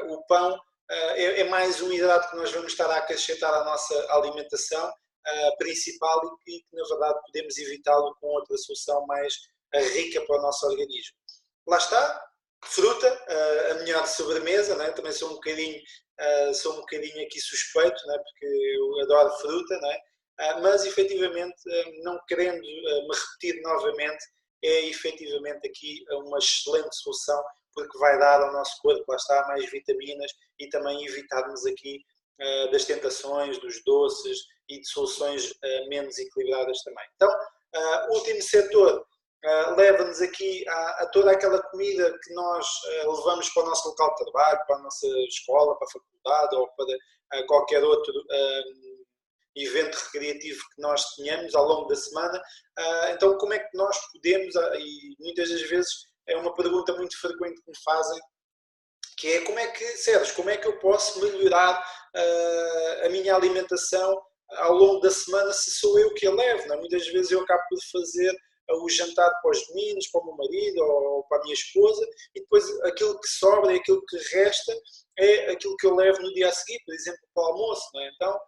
o pão é mais um hidrato que nós vamos estar a acrescentar à nossa alimentação principal e que na verdade podemos evitá-lo com outra solução mais rica para o nosso organismo. Lá está, fruta, a melhor sobremesa, né? Também sou um bocadinho aqui suspeito, né? Porque eu adoro fruta, né? Mas efetivamente, não querendo me repetir novamente, é efetivamente aqui uma excelente solução, porque vai dar ao nosso corpo, lá está, mais vitaminas e também evitarmos aqui das tentações, dos doces e de soluções menos equilibradas também. Então, o último setor leva-nos aqui a toda aquela comida que nós levamos para o nosso local de trabalho, para a nossa escola, para a faculdade ou para qualquer outro evento recreativo que nós tenhamos ao longo da semana. Então, como é que nós podemos, e muitas das vezes é uma pergunta muito frequente que me fazem, que é Sérgio, como é que eu posso melhorar a minha alimentação ao longo da semana se sou eu que a levo? Não é? Muitas vezes eu acabo por fazer o jantar para os meninos, para o meu marido ou para a minha esposa, e depois aquilo que sobra e aquilo que resta é aquilo que eu levo no dia a seguir, por exemplo, para o almoço. Não é? Então,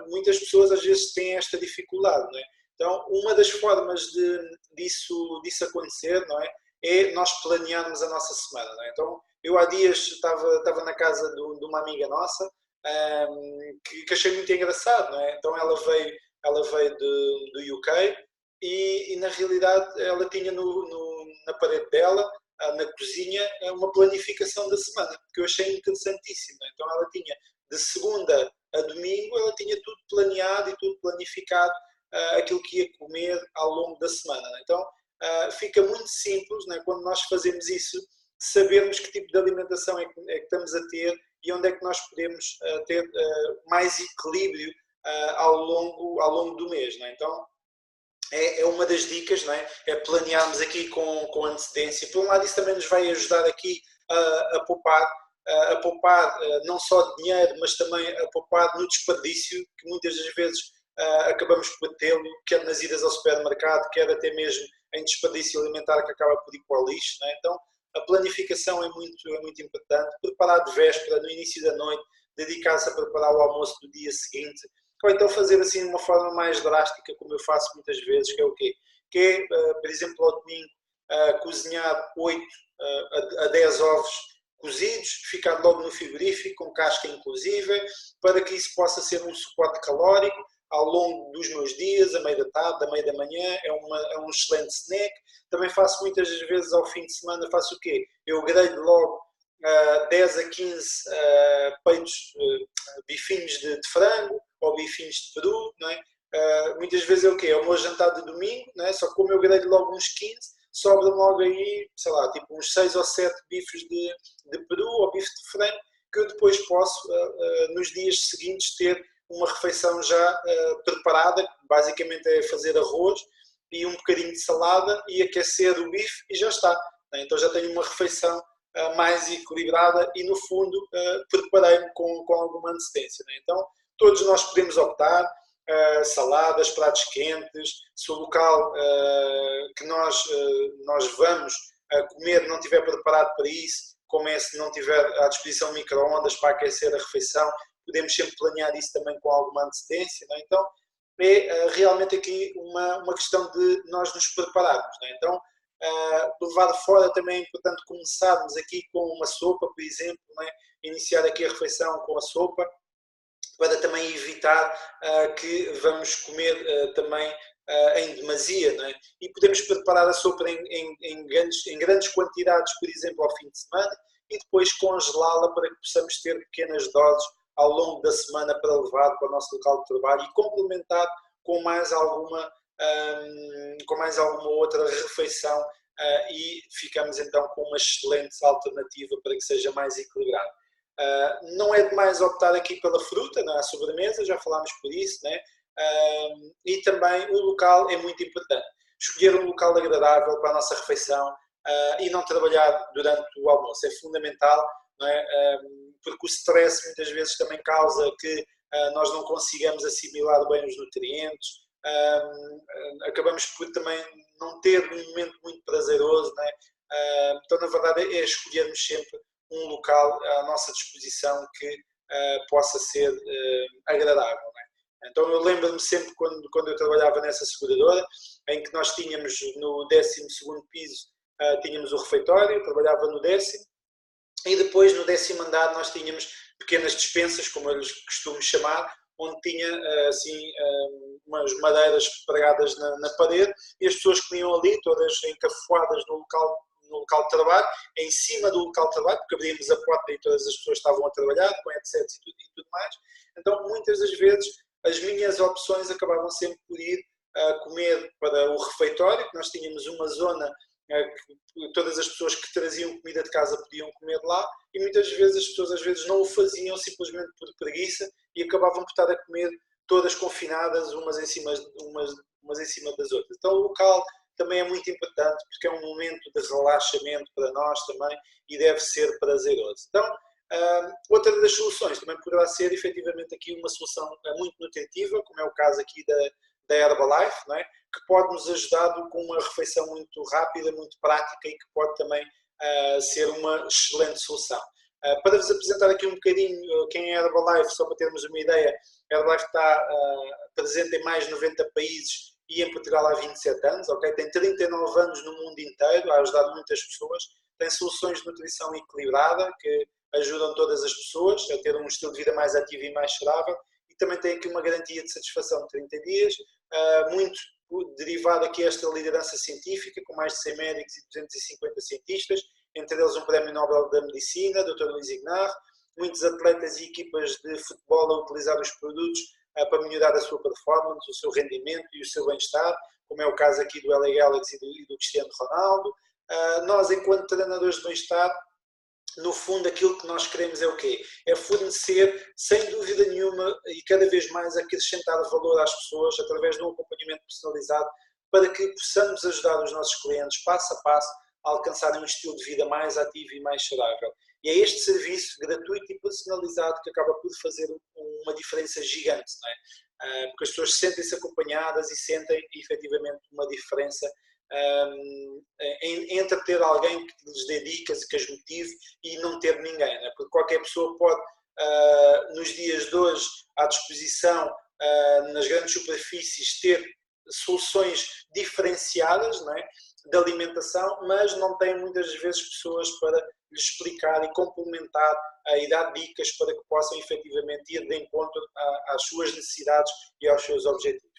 muitas pessoas às vezes têm esta dificuldade. Não é? Então, uma das formas disso acontecer, não é? É nós planearmos a nossa semana. Não é? Então, eu há dias estava na casa de uma amiga nossa que achei muito engraçado. Não é? Então, ela veio do UK e na realidade ela tinha na parede dela, na cozinha, uma planificação da semana, que eu achei interessantíssima. Então ela tinha de segunda a domingo, ela tinha tudo planeado e tudo planificado, aquilo que ia comer ao longo da semana. Então fica muito simples, né, quando nós fazemos isso, sabermos que tipo de alimentação é que estamos a ter e onde é que nós podemos ter mais equilíbrio ao longo do mês. Né? Então é uma das dicas, não é? É planearmos aqui com antecedência. Por um lado, isso também nos vai ajudar aqui a poupar não só dinheiro, mas também a poupar no desperdício, que muitas das vezes acabamos por tê-lo, quer nas idas ao supermercado, quer até mesmo em desperdício alimentar que acaba por ir para o lixo. Não é? Então, a planificação é muito importante. Preparar de véspera, no início da noite, dedicar-se a preparar o almoço do dia seguinte. Ou então fazer assim de uma forma mais drástica, como eu faço muitas vezes, que é o quê? Que é, por exemplo, ao domingo, cozinhar 8 a 10 ovos cozidos, ficar logo no frigorífico, com casca inclusive, para que isso possa ser um suporte calórico ao longo dos meus dias, a meio da tarde, a meio da manhã, é um excelente snack. Também faço muitas vezes ao fim de semana, faço o quê? Eu grelho logo 10 a 15 peitos, bifinhos de frango, ou bifinhos de peru, não é? Muitas vezes é o quê? É o meu jantar de domingo, não é? Só que como eu grelho logo uns 15, sobra logo aí, sei lá, tipo uns 6 ou 7 bifes de peru ou bife de frango, que eu depois posso, nos dias seguintes, ter uma refeição já preparada, que basicamente é fazer arroz e um bocadinho de salada e aquecer o bife e já está. Então já tenho uma refeição mais equilibrada e, no fundo, preparei-me com alguma antecedência. Então, todos nós podemos optar, saladas, pratos quentes, se o local que nós vamos comer não estiver preparado para isso, como é se não tiver à disposição micro-ondas para aquecer a refeição, podemos sempre planear isso também com alguma antecedência. Então, é realmente aqui uma questão de nós nos prepararmos. Então, do lado de fora também é importante começarmos aqui com uma sopa, por exemplo, iniciar aqui a refeição com a sopa, para também evitar que vamos comer também em demasia, E podemos preparar a sopa em grandes quantidades, por exemplo, ao fim de semana, e depois congelá-la para que possamos ter pequenas doses ao longo da semana para levar para o nosso local de trabalho e complementar com mais alguma outra refeição e ficamos então com uma excelente alternativa para que seja mais equilibrado. Não é demais optar aqui pela fruta, a sobremesa, já falámos por isso, e também o local é muito importante. Escolher um local agradável para a nossa refeição e não trabalhar durante o almoço é fundamental, porque o stress muitas vezes também causa que nós não consigamos assimilar bem os nutrientes, acabamos por também não ter um momento muito prazeroso, então na verdade é escolhermos sempre um local à nossa disposição que possa ser agradável. Então eu lembro-me sempre quando eu trabalhava nessa seguradora, em que nós tínhamos no 12º piso, tínhamos o refeitório, eu trabalhava no 10º, e depois no 10º andar nós tínhamos pequenas despensas, como eu lhes costumo chamar, onde tinha assim umas madeiras pregadas na parede e as pessoas comiam ali, todas encafuadas no local de trabalho, em cima do local de trabalho, porque abríamos a porta e todas as pessoas estavam a trabalhar, com headsets e tudo mais. Então, muitas das vezes, as minhas opções acabavam sempre por ir comer para o refeitório, que nós tínhamos uma zona que todas as pessoas que traziam comida de casa podiam comer lá, e muitas vezes as pessoas às vezes não o faziam simplesmente por preguiça e acabavam por estar a comer todas confinadas, umas em cima das outras. Então, o local também é muito importante, porque é um momento de relaxamento para nós também e deve ser prazeroso. Então, outra das soluções também poderá ser efetivamente aqui uma solução muito nutritiva, como é o caso aqui da Herbalife, que pode nos ajudar com uma refeição muito rápida, muito prática e que pode também ser uma excelente solução. Para vos apresentar aqui um bocadinho quem é a Herbalife, só para termos uma ideia, a Herbalife está presente em mais de 90 países e em Portugal há 27 anos, tem 39 anos no mundo inteiro, a ajudar muitas pessoas, tem soluções de nutrição equilibrada que ajudam todas as pessoas a ter um estilo de vida mais ativo e mais saudável, e também tem aqui uma garantia de satisfação de 30 dias, muito derivado aqui esta liderança científica, com mais de 100 médicos e 250 cientistas, entre eles um prémio Nobel da Medicina, Dr. Luís Ignarro, muitos atletas e equipas de futebol a utilizar os produtos para melhorar a sua performance, o seu rendimento e o seu bem-estar, como é o caso aqui do LA Galaxy e do Cristiano Ronaldo. Nós, enquanto treinadores de bem-estar, no fundo aquilo que nós queremos é o quê? É fornecer, sem dúvida nenhuma, e cada vez mais acrescentar valor às pessoas através de um acompanhamento personalizado para que possamos ajudar os nossos clientes passo a passo a alcançarem um estilo de vida mais ativo e mais saudável. E é este serviço gratuito e personalizado que acaba por fazer uma diferença gigante, porque as pessoas sentem-se acompanhadas e sentem efetivamente uma diferença entre ter alguém que lhes dê dicas e que as motive e não ter ninguém, porque qualquer pessoa pode, nos dias de hoje, à disposição, nas grandes superfícies, ter soluções diferenciadas, de alimentação, mas não tem muitas vezes pessoas para lhes explicar e complementar e dar dicas para que possam efetivamente ir de encontro às suas necessidades e aos seus objetivos.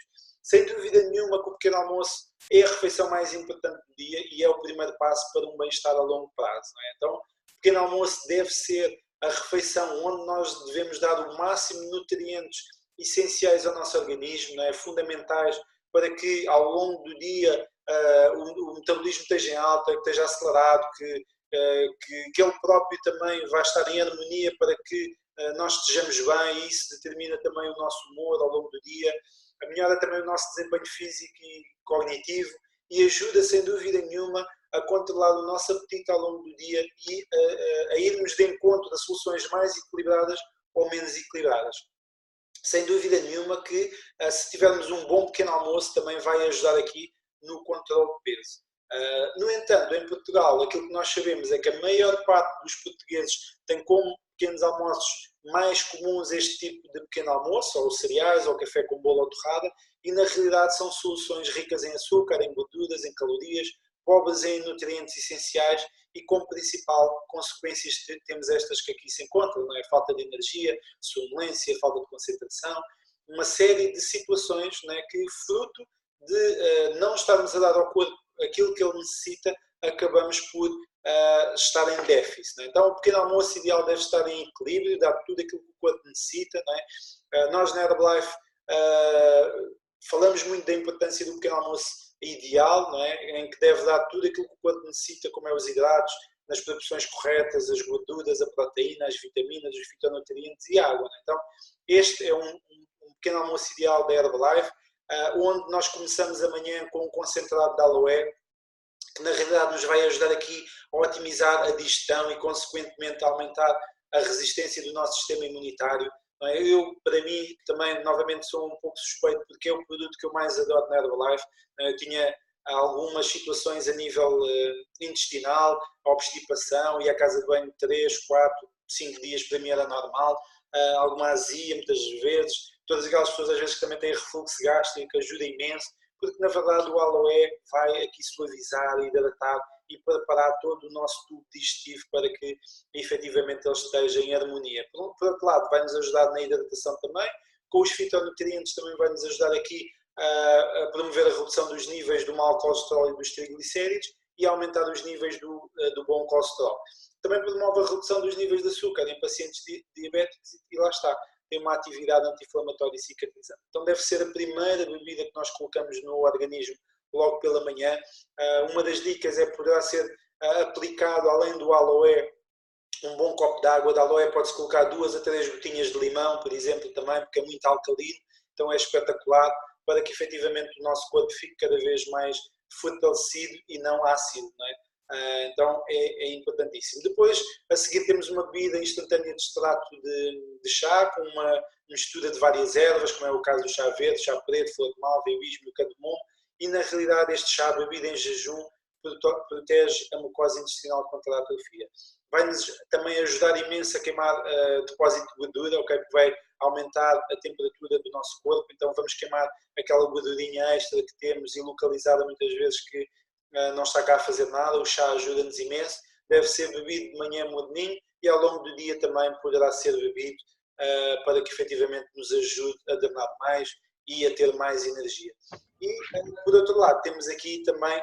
Sem dúvida nenhuma que o pequeno almoço é a refeição mais importante do dia e é o primeiro passo para um bem-estar a longo prazo. Então, o pequeno almoço deve ser a refeição onde nós devemos dar o máximo de nutrientes essenciais ao nosso organismo, fundamentais para que ao longo do dia o metabolismo esteja em alta, que esteja acelerado, que ele próprio também vai estar em harmonia para que nós estejamos bem e isso determina também o nosso humor ao longo do dia, melhora também o nosso desempenho físico e cognitivo e ajuda sem dúvida nenhuma a controlar o nosso apetite ao longo do dia e a irmos de encontro a soluções mais equilibradas ou menos equilibradas. Sem dúvida nenhuma que se tivermos um bom pequeno almoço também vai ajudar aqui no controle de peso. No entanto, em Portugal, aquilo que nós sabemos é que a maior parte dos portugueses tem como pequenos almoços mais comuns este tipo de pequeno almoço, ou cereais, ou café com bolo ou torrada, e na realidade são soluções ricas em açúcar, em gorduras, em calorias, pobres em nutrientes essenciais e como principal consequências temos estas que aqui se encontram, não é? Falta de energia, sonolência, falta de concentração, uma série de situações, não é? Que fruto de não estarmos a dar ao corpo aquilo que ele necessita, acabamos por estar em déficit. Não é? Então o pequeno almoço ideal deve estar em equilíbrio, dar tudo aquilo que o corpo necessita. Não é? Nós na Herbalife falamos muito da importância do pequeno almoço ideal, não é? Em que deve dar tudo aquilo que o corpo necessita, como é os hidratos, nas proporções corretas, as gorduras, a proteína, as vitaminas, os fitonutrientes e a água. É? Então este é um pequeno almoço ideal da Herbalife, onde nós começamos amanhã com um concentrado de aloe, que na realidade nos vai ajudar aqui a otimizar a digestão e consequentemente a aumentar a resistência do nosso sistema imunitário. Eu, para mim, também, novamente, sou um pouco suspeito porque é o produto que eu mais adoro na Herbalife. Eu tinha algumas situações a nível intestinal, obstipação, e a casa de banho 3, 4, 5 dias para mim era normal, alguma azia muitas vezes, todas aquelas pessoas às vezes que também têm refluxo gástrico, ajuda imenso, porque na verdade o aloe vai aqui suavizar, hidratar e preparar todo o nosso tubo digestivo para que efetivamente ele esteja em harmonia. Por outro lado, vai nos ajudar na hidratação também, com os fitonutrientes também vai nos ajudar aqui a promover a redução dos níveis do mau colesterol e dos triglicéridos e a aumentar os níveis do bom colesterol. Também promove a redução dos níveis de açúcar em pacientes diabéticos e lá está, tem uma atividade anti-inflamatória e cicatrizante. Então deve ser a primeira bebida que nós colocamos no organismo logo pela manhã. Uma das dicas poderá ser aplicado, além do aloe, um bom copo de água de aloe, pode-se colocar 2 a 3 gotinhas de limão, por exemplo, também, porque é muito alcalino, então é espetacular para que efetivamente o nosso corpo fique cada vez mais fortalecido e não ácido, não é? Então é importantíssimo. Depois, a seguir, temos uma bebida instantânea de extrato de chá, com uma mistura de várias ervas, como é o caso do chá verde, chá preto, flor de malva, eubismo e cardamomo, e na realidade este chá bebido em jejum protege a mucosa intestinal contra a atrofia. Vai-nos também ajudar imenso a queimar depósito de gordura, okay? Porque vai aumentar a temperatura do nosso corpo, então vamos queimar aquela gordurinha extra que temos e localizada muitas vezes que não está cá a fazer nada. O chá ajuda-nos imenso, deve ser bebido de manhã morninho e ao longo do dia também poderá ser bebido para que efetivamente nos ajude a drenar mais e a ter mais energia. E por outro lado temos aqui também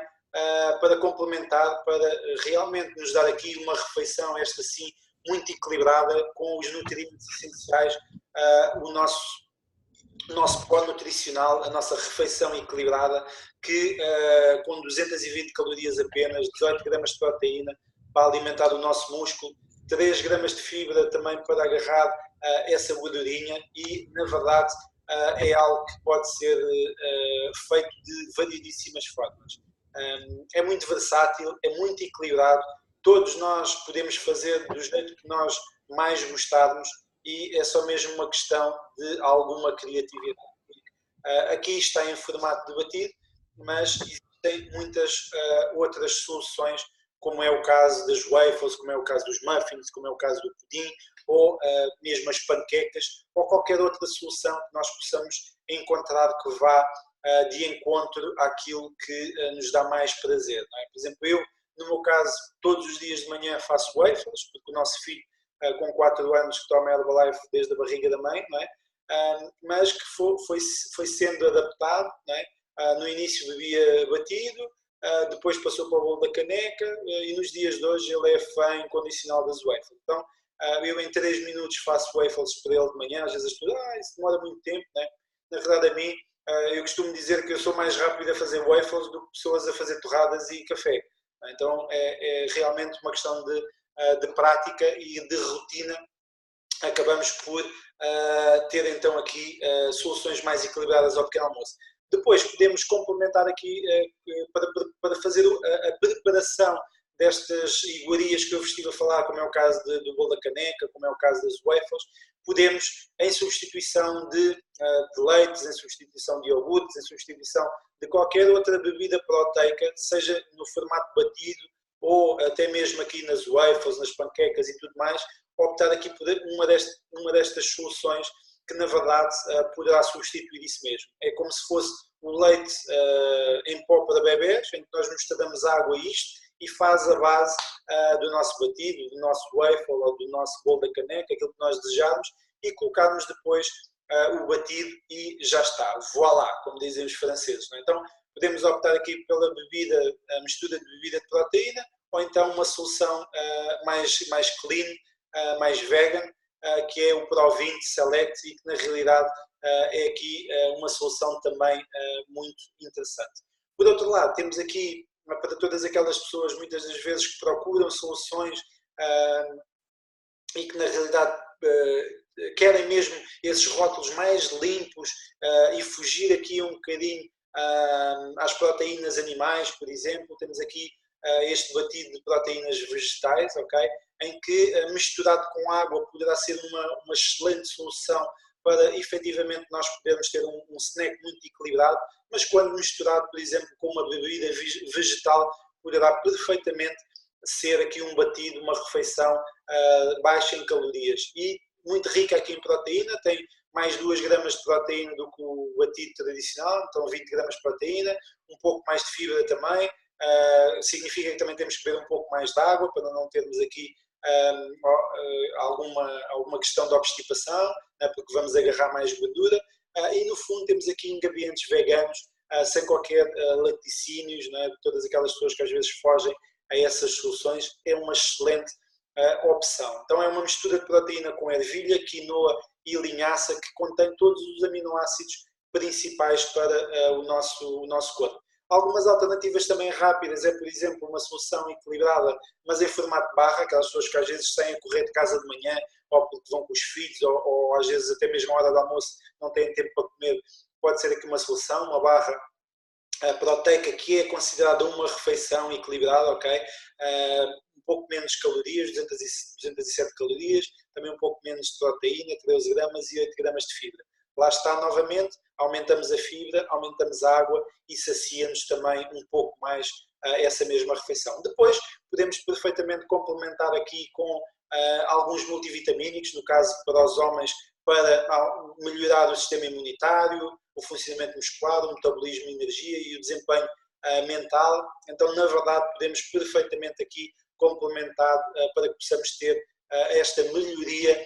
para complementar, para realmente nos dar aqui uma refeição, esta sim, muito equilibrada, com os nutrientes essenciais, o nosso pó nutricional, a nossa refeição equilibrada, que com 220 calorias apenas, 18 gramas de proteína para alimentar o nosso músculo, 3 gramas de fibra também para agarrar essa gordurinha e, na verdade, é algo que pode ser feito de variedíssimas formas. É muito versátil, é muito equilibrado, todos nós podemos fazer do jeito que nós mais gostarmos e é só mesmo uma questão de alguma criatividade. Aqui está em formato de batido, mas existem muitas outras soluções, como é o caso das waffles, como é o caso dos muffins, como é o caso do pudim, ou mesmo as panquecas, ou qualquer outra solução que nós possamos encontrar que vá de encontro àquilo que nos dá mais prazer. Não é? Por exemplo, eu, no meu caso, todos os dias de manhã faço waffles, porque o nosso filho, com 4 anos, que toma Herbalife desde a barriga da mãe, não é? Mas que foi sendo adaptado, não é? No início bebia batido, depois passou para o bolo da caneca e nos dias de hoje ele é fã incondicional das waffles. Então, eu em 3 minutos faço waffles para ele de manhã, às vezes as pessoas, isso demora muito tempo, não é? Na verdade, a mim, eu costumo dizer que eu sou mais rápido a fazer waffles do que pessoas a fazer torradas e café. Então, é realmente uma questão de prática e de rotina acabamos por ter então aqui soluções mais equilibradas ao pequeno almoço. Depois podemos complementar aqui para fazer a preparação destas iguarias que eu vos estive a falar, como é o caso do bolo da caneca, como é o caso das waffles. Podemos, em substituição de leites, em substituição de iogurtes, em substituição de qualquer outra bebida proteica, seja no formato batido ou até mesmo aqui nas waffles, nas panquecas e tudo mais, optar aqui por uma destas soluções que na verdade poderá substituir isso mesmo. É como se fosse o leite em pó para bebés, em que nós misturamos água e isto, e faz a base do nosso batido, do nosso waffle ou do nosso bolo da caneca, aquilo que nós desejarmos, e colocarmos depois o batido e já está, voilà, como dizem os franceses. Não é? Então podemos optar aqui pela bebida, a mistura de bebida de proteína, ou então uma solução mais clean, mais vegan, que é o Pro 20 Select, e que na realidade é aqui uma solução também muito interessante. Por outro lado, temos aqui para todas aquelas pessoas muitas das vezes que procuram soluções e que na realidade querem mesmo esses rótulos mais limpos e fugir aqui um bocadinho às proteínas animais, por exemplo. Temos aqui este batido de proteínas vegetais, ok? Em que misturado com água poderá ser uma excelente solução para efetivamente nós podermos ter um snack muito equilibrado, mas quando misturado, por exemplo, com uma bebida vegetal, poderá perfeitamente ser aqui um batido, uma refeição baixa em calorias e muito rica aqui em proteína. Tem mais 2 gramas de proteína do que o batido tradicional, então 20 gramas de proteína, um pouco mais de fibra também. Significa que também temos que beber um pouco mais de água para não termos aqui alguma questão de obstipação, porque vamos agarrar mais gordura, e no fundo temos aqui ingredientes veganos, sem qualquer laticínios, todas aquelas pessoas que às vezes fogem a essas soluções. É uma excelente opção. Então é uma mistura de proteína com ervilha, quinoa e linhaça, que contém todos os aminoácidos principais para o nosso corpo. Algumas alternativas também rápidas é, por exemplo, uma solução equilibrada, mas em formato de barra, aquelas pessoas que às vezes saem a correr de casa de manhã, ou porque vão com os filhos, ou às vezes até mesmo à hora do almoço não têm tempo para comer. Pode ser aqui uma solução, uma barra proteica que é considerada uma refeição equilibrada, ok? Um pouco menos calorias, 207 calorias, também um pouco menos de proteína, 13 gramas e 8 gramas de fibra. Lá está novamente, aumentamos a fibra, aumentamos a água e sacia-nos também um pouco mais essa mesma refeição. Depois podemos perfeitamente complementar aqui com alguns multivitamínicos, no caso para os homens, para melhorar o sistema imunitário, o funcionamento muscular, o metabolismo, a energia e o desempenho mental. Então, na verdade, podemos perfeitamente aqui complementar para que possamos ter esta melhoria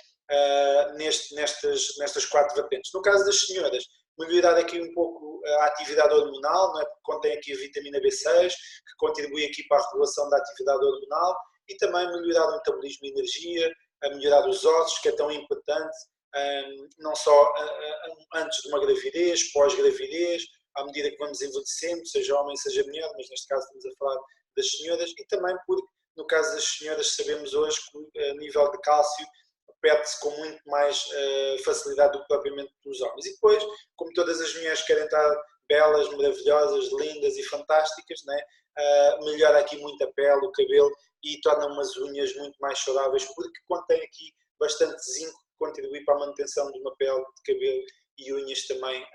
nestas 4 vertentes. No caso das senhoras, melhorar aqui um pouco a atividade hormonal, não é? Porque contém aqui a vitamina B6, que contribui aqui para a regulação da atividade hormonal, e também melhorar o metabolismo e energia, a melhorar os ossos, que é tão importante, não só antes de uma gravidez, pós-gravidez, à medida que vamos envelhecendo, seja homem, seja mulher, mas neste caso estamos a falar das senhoras, e também porque, no caso das senhoras, sabemos hoje que a nível de cálcio perde-se com muito mais facilidade do que propriamente dos homens. E depois, como todas as mulheres querem estar belas, maravilhosas, lindas e fantásticas, né? Melhora aqui muito a pele, o cabelo, e torna umas unhas muito mais saudáveis, porque contém aqui bastante zinco, que contribui para a manutenção de uma pele, de cabelo e unhas também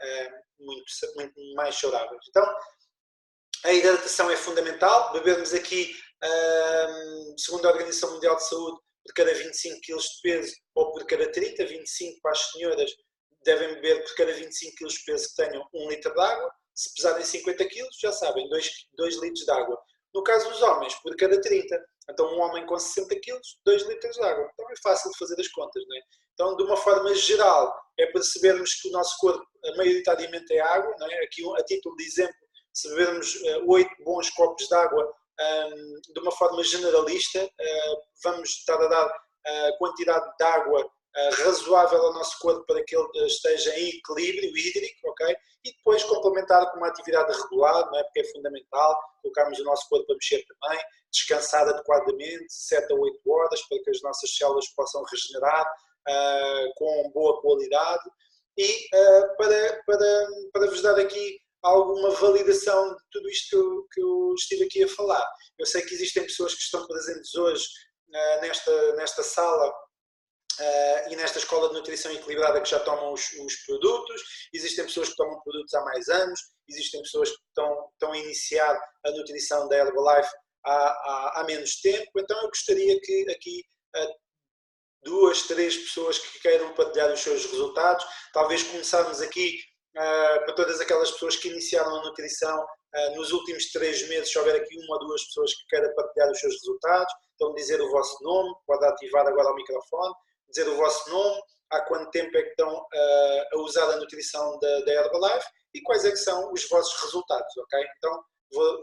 muito mais saudáveis. Então, a hidratação é fundamental. Bebermos aqui, segundo a Organização Mundial de Saúde, por cada 25 kg de peso ou por cada 30, 25 para as senhoras devem beber por cada 25 kg de peso que tenham 1 litro de água. Se pesarem 50 kg, já sabem, 2 litros de água. No caso dos homens, por cada 30. Então, um homem com 60 kg, 2 litros de água. Então, é fácil de fazer as contas, não é? Então, de uma forma geral, é percebermos que o nosso corpo maioritariamente é água, não é? Aqui, a título de exemplo, se bebermos 8 bons copos de água, de uma forma generalista, vamos estar a dar quantidade de água razoável ao nosso corpo para que ele esteja em equilíbrio hídrico, ok? E depois complementar com uma atividade regular, não é? Porque é fundamental colocarmos o nosso corpo a mexer também, descansar adequadamente, 7 a 8 horas, para que as nossas células possam regenerar, com boa qualidade e para vos dar aqui alguma validação de tudo isto que eu estive aqui a falar. Eu sei que existem pessoas que estão presentes hoje nesta sala e nesta escola de nutrição equilibrada que já tomam os produtos, existem pessoas que tomam produtos há mais anos, existem pessoas que estão a iniciar a nutrição da Herbalife há menos tempo, então eu gostaria que aqui 2, 3 pessoas que queiram partilhar os seus resultados, talvez começarmos aqui para todas aquelas pessoas que iniciaram a nutrição nos últimos 3 meses, se houver aqui 1 ou 2 pessoas que queiram partilhar os seus resultados, então dizer o vosso nome, pode ativar agora o microfone, dizer o vosso nome, há quanto tempo é que estão a usar a nutrição da Herbalife e quais é que são os vossos resultados, ok? Então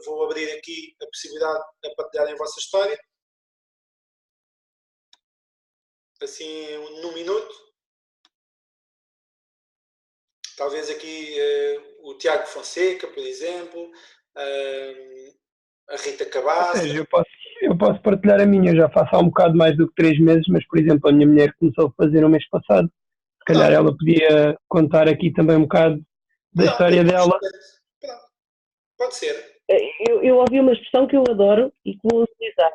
vou abrir aqui a possibilidade de partilharem a vossa história, assim num minuto. Talvez aqui o Tiago Fonseca, por exemplo, a Rita Cabaça. Ou seja, eu posso partilhar a minha, eu já faço há um bocado mais do que 3 meses, mas por exemplo a minha mulher começou a fazer no mês passado, se calhar ela podia contar aqui também um bocado da história dela. Pode ser. Eu ouvi uma expressão que eu adoro e que vou utilizar,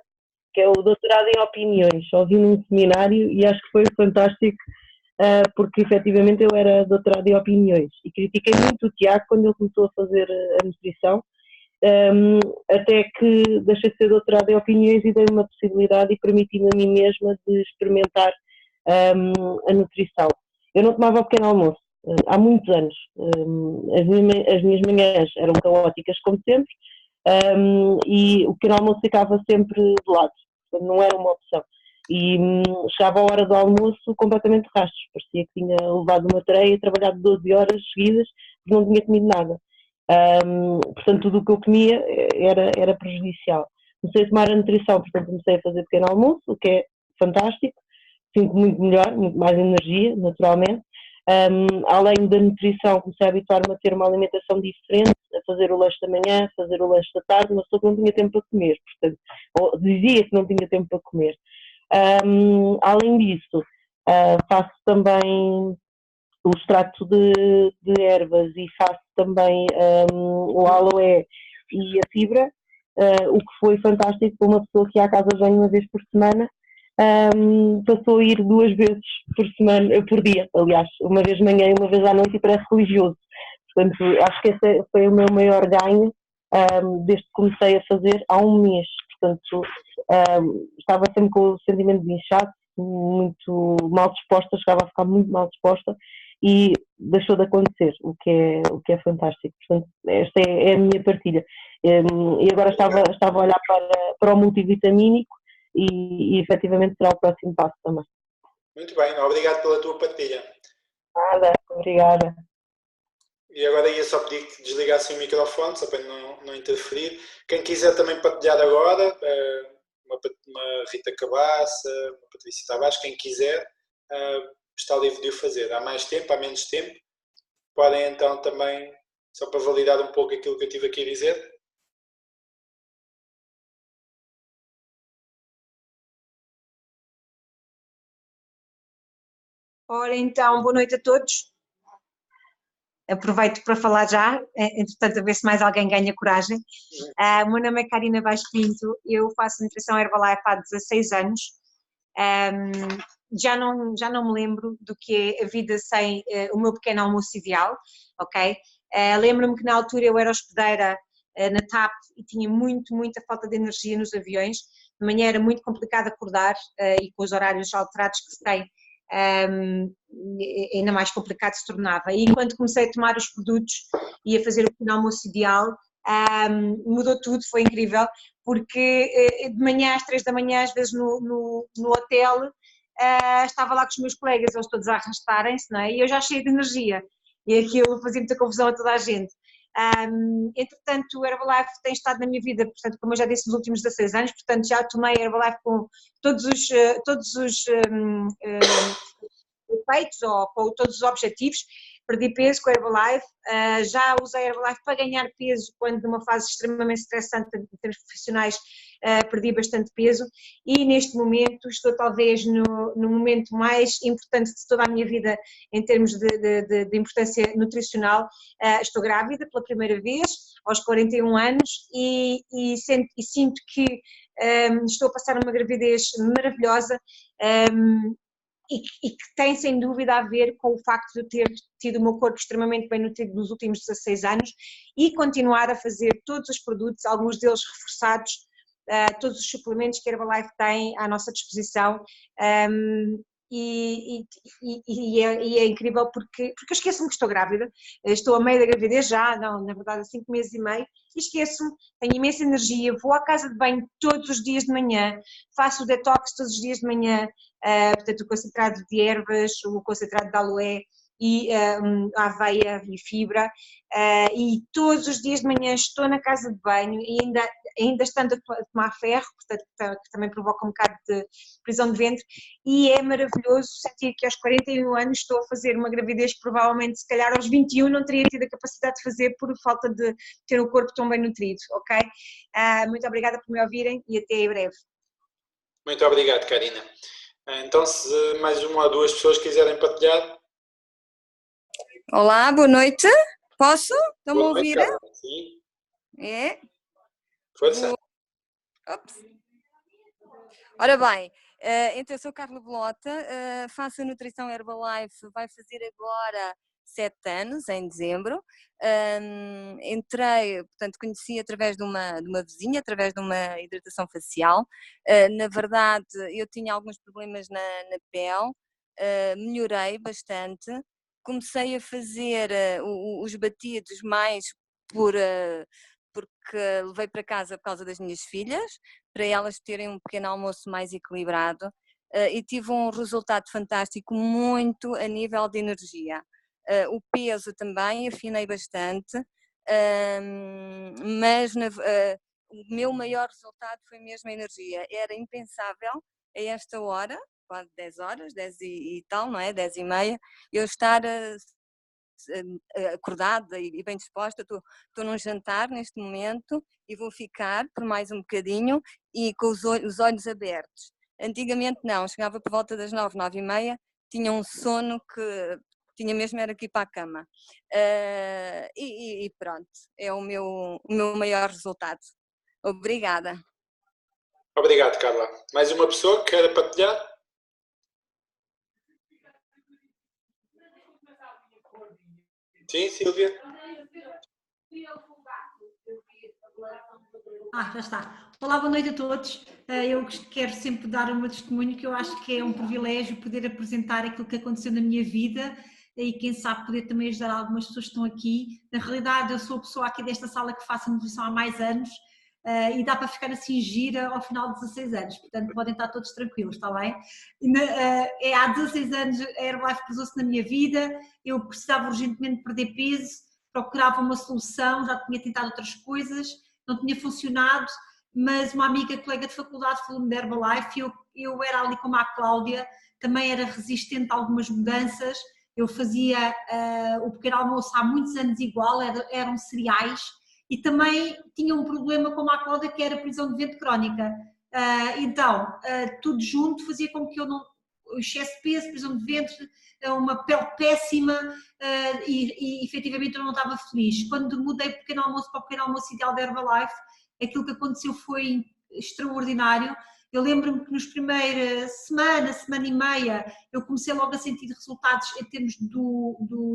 que é o doutorado em opiniões. Ouvi num seminário e acho que foi fantástico, porque efetivamente eu era doutorado em opiniões e critiquei muito o Tiago quando ele começou a fazer a nutrição, até que deixei de ser doutorado em opiniões e dei uma possibilidade e permiti-me a mim mesma de experimentar a nutrição. Eu não tomava o pequeno almoço há muitos anos, as minhas manhãs eram caóticas como sempre, e o pequeno almoço ficava sempre de lado, não era uma opção. E chegava a hora do almoço completamente rastros, parecia que tinha levado uma tareia, trabalhado 12 horas seguidas e não tinha comido nada. Portanto, tudo o que eu comia era prejudicial. Comecei a tomar a nutrição, portanto comecei a fazer pequeno almoço, o que é fantástico, sinto muito melhor, muito mais energia, naturalmente. Além da nutrição, comecei a habituar-me a ter uma alimentação diferente, a fazer o lanche da manhã, a fazer o lanche da tarde, mas só que não tinha tempo para comer, portanto, ou dizia que não tinha tempo para comer. Além disso, faço também o extrato de ervas e faço também o aloe e a fibra, o que foi fantástico para uma pessoa que à casa vem uma vez por semana. Passou a ir 2 vezes por dia, aliás, uma vez de manhã e uma vez à noite, e parece religioso. Portanto, acho que esse foi o meu maior ganho desde que comecei a fazer há um mês. Portanto, estava sempre com o sentimento de inchaço, muito mal disposta, chegava a ficar muito mal disposta e deixou de acontecer, o que é fantástico. Portanto, esta é a minha partilha. E agora estava a olhar para o multivitamínico e efetivamente será o próximo passo também. Muito bem, obrigado pela tua partilha. Nada, obrigada. E agora ia só pedir que desligassem o microfone, só para não interferir. Quem quiser também partilhar agora, uma Rita Cabaça, uma Patrícia Tavares, quem quiser, está livre de o fazer. Há mais tempo, há menos tempo. Podem então também, só para validar um pouco aquilo que eu tive aqui a dizer. Ora então, boa noite a todos. Aproveito para falar já, entretanto a ver se mais alguém ganha coragem. O meu nome é Karina Vaz Pinto, eu faço nutrição Herbalife há 16 anos. Já não me lembro do que é a vida sem o meu pequeno almoço ideal, ok? Lembro-me que na altura eu era hospedeira na TAP e tinha muita falta de energia nos aviões. De manhã era muito complicado acordar e com os horários alterados que se tem, ainda mais complicado se tornava. E quando comecei a tomar os produtos e a fazer o pequeno almoço ideal, mudou tudo, foi incrível, porque de manhã às 3 da manhã, às vezes no hotel, estava lá com os meus colegas, eles todos a arrastarem-se, não é? E eu já cheia de energia, e aquilo fazia muita confusão a toda a gente. Entretanto, o Herbalife tem estado na minha vida, portanto, como eu já disse, nos últimos 16 anos, portanto já tomei Herbalife com todos os efeitos ou com todos os objetivos, perdi peso com a Herbalife, já usei a Herbalife para ganhar peso quando numa fase extremamente estressante em termos profissionais perdi bastante peso e neste momento estou talvez no momento mais importante de toda a minha vida em termos de importância nutricional. Estou grávida pela primeira vez aos 41 anos e sinto que estou a passar uma gravidez maravilhosa e que tem sem dúvida a ver com o facto de eu ter tido o meu corpo extremamente bem nutrido nos últimos 16 anos e continuar a fazer todos os produtos, alguns deles reforçados, todos os suplementos que a Herbalife tem à nossa disposição. E é incrível porque eu esqueço-me que estou grávida, estou a meio da gravidez já, não, na verdade há 5 meses e meio, e esqueço-me, tenho imensa energia, vou à casa de banho todos os dias de manhã, faço o detox todos os dias de manhã, portanto o concentrado de ervas, o concentrado de aloe e a aveia e fibra, e todos os dias de manhã estou na casa de banho e ainda estando a tomar ferro, portanto que também provoca um bocado de prisão de ventre, e é maravilhoso sentir que aos 41 anos estou a fazer uma gravidez, provavelmente se calhar aos 21 não teria tido a capacidade de fazer por falta de ter o corpo tão bem nutrido, ok? Muito obrigada por me ouvirem e até em breve. Muito obrigado, Karina. Então, se mais uma ou duas pessoas quiserem partilhar. Olá, boa noite. Posso? Estão-me a ouvir? Sim. É? Força. Ops. Ora bem, então eu sou Carla Bolota, faço a Nutrição Herbalife, vai fazer agora 7 anos, em dezembro. Entrei, portanto, conheci através de uma vizinha, através de uma hidratação facial. Na verdade, eu tinha alguns problemas na pele, melhorei bastante. Comecei a fazer os batidos mais porque levei para casa por causa das minhas filhas, para elas terem um pequeno almoço mais equilibrado, e tive um resultado fantástico, muito a nível de energia. O peso também afinei bastante, mas o meu maior resultado foi mesmo a energia. Era impensável a esta hora, quase 10 horas, 10 e tal, não é? 10 e meia, eu estar acordada e bem disposta. Estou num jantar neste momento e vou ficar por mais um bocadinho e com os olhos abertos. Antigamente não, chegava por volta das 9, 9 e meia, tinha um sono que tinha mesmo era que ir para a cama. E pronto, é o meu maior resultado. Obrigada. Obrigado, Carla. Mais uma pessoa que queira partilhar? Sim, Silvia. Já está. Olá, boa noite a todos. Eu quero sempre dar o meu testemunho, que eu acho que é um privilégio poder apresentar aquilo que aconteceu na minha vida e quem sabe poder também ajudar algumas pessoas que estão aqui. Na realidade, eu sou a pessoa aqui desta sala que faço a nutrição há mais anos e dá para ficar assim gira ao final de 16 anos, portanto podem estar todos tranquilos, está bem? Há 16 anos a Herbalife cruzou-se na minha vida, eu precisava urgentemente perder peso, procurava uma solução, já tinha tentado outras coisas, não tinha funcionado, mas uma amiga, colega de faculdade falou-me da Herbalife e eu era ali como a Cláudia, também era resistente a algumas mudanças, eu fazia o pequeno almoço há muitos anos igual, eram cereais e também tinha um problema como a Cláudia que era prisão de ventre crónica, então tudo junto fazia com que eu não, o excesso de peso, prisão de ventre, uma pele péssima e efetivamente eu não estava feliz. Quando mudei o pequeno almoço para o pequeno almoço ideal da Herbalife, aquilo que aconteceu foi extraordinário. Eu lembro-me que nos primeiros semana e meia, eu comecei logo a sentir resultados em termos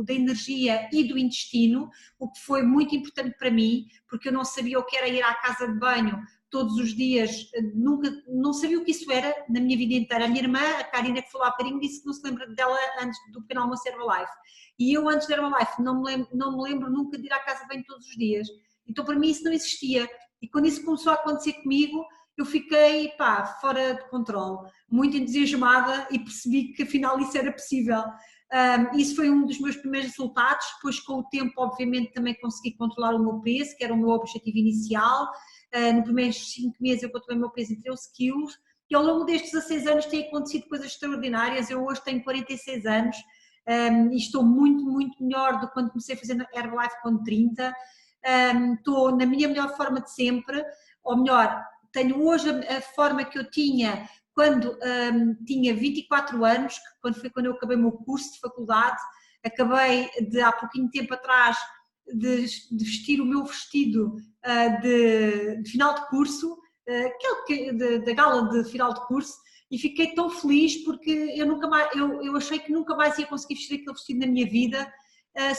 da energia e do intestino, o que foi muito importante para mim, porque eu não sabia o que era ir à casa de banho todos os dias, não sabia o que isso era na minha vida inteira. A minha irmã, a Karina, que falou há bocadinho, disse que não se lembra dela antes do pequeno almoço Herbalife. E eu antes da Herbalife não me lembro nunca de ir à casa de banho todos os dias. Então para mim isso não existia. E quando isso começou a acontecer comigo, eu fiquei fora de controle, muito entusiasmada e percebi que afinal isso era possível. Isso foi um dos meus primeiros resultados. Depois com o tempo obviamente também consegui controlar o meu peso, que era o meu objetivo inicial. Nos primeiros 5 meses eu controlei o meu peso em 13 quilos e ao longo destes 16 anos têm acontecido coisas extraordinárias. Eu hoje tenho 46 anos, e estou muito, muito melhor do que quando comecei a fazer Herbalife com 30. Estou na minha melhor forma de sempre, ou melhor, tenho hoje a forma que eu tinha quando tinha 24 anos, foi quando eu acabei o meu curso de faculdade. Acabei há pouquinho tempo atrás de vestir o meu vestido de final de curso, da gala de final de curso, e fiquei tão feliz porque eu achei que nunca mais ia conseguir vestir aquele vestido na minha vida,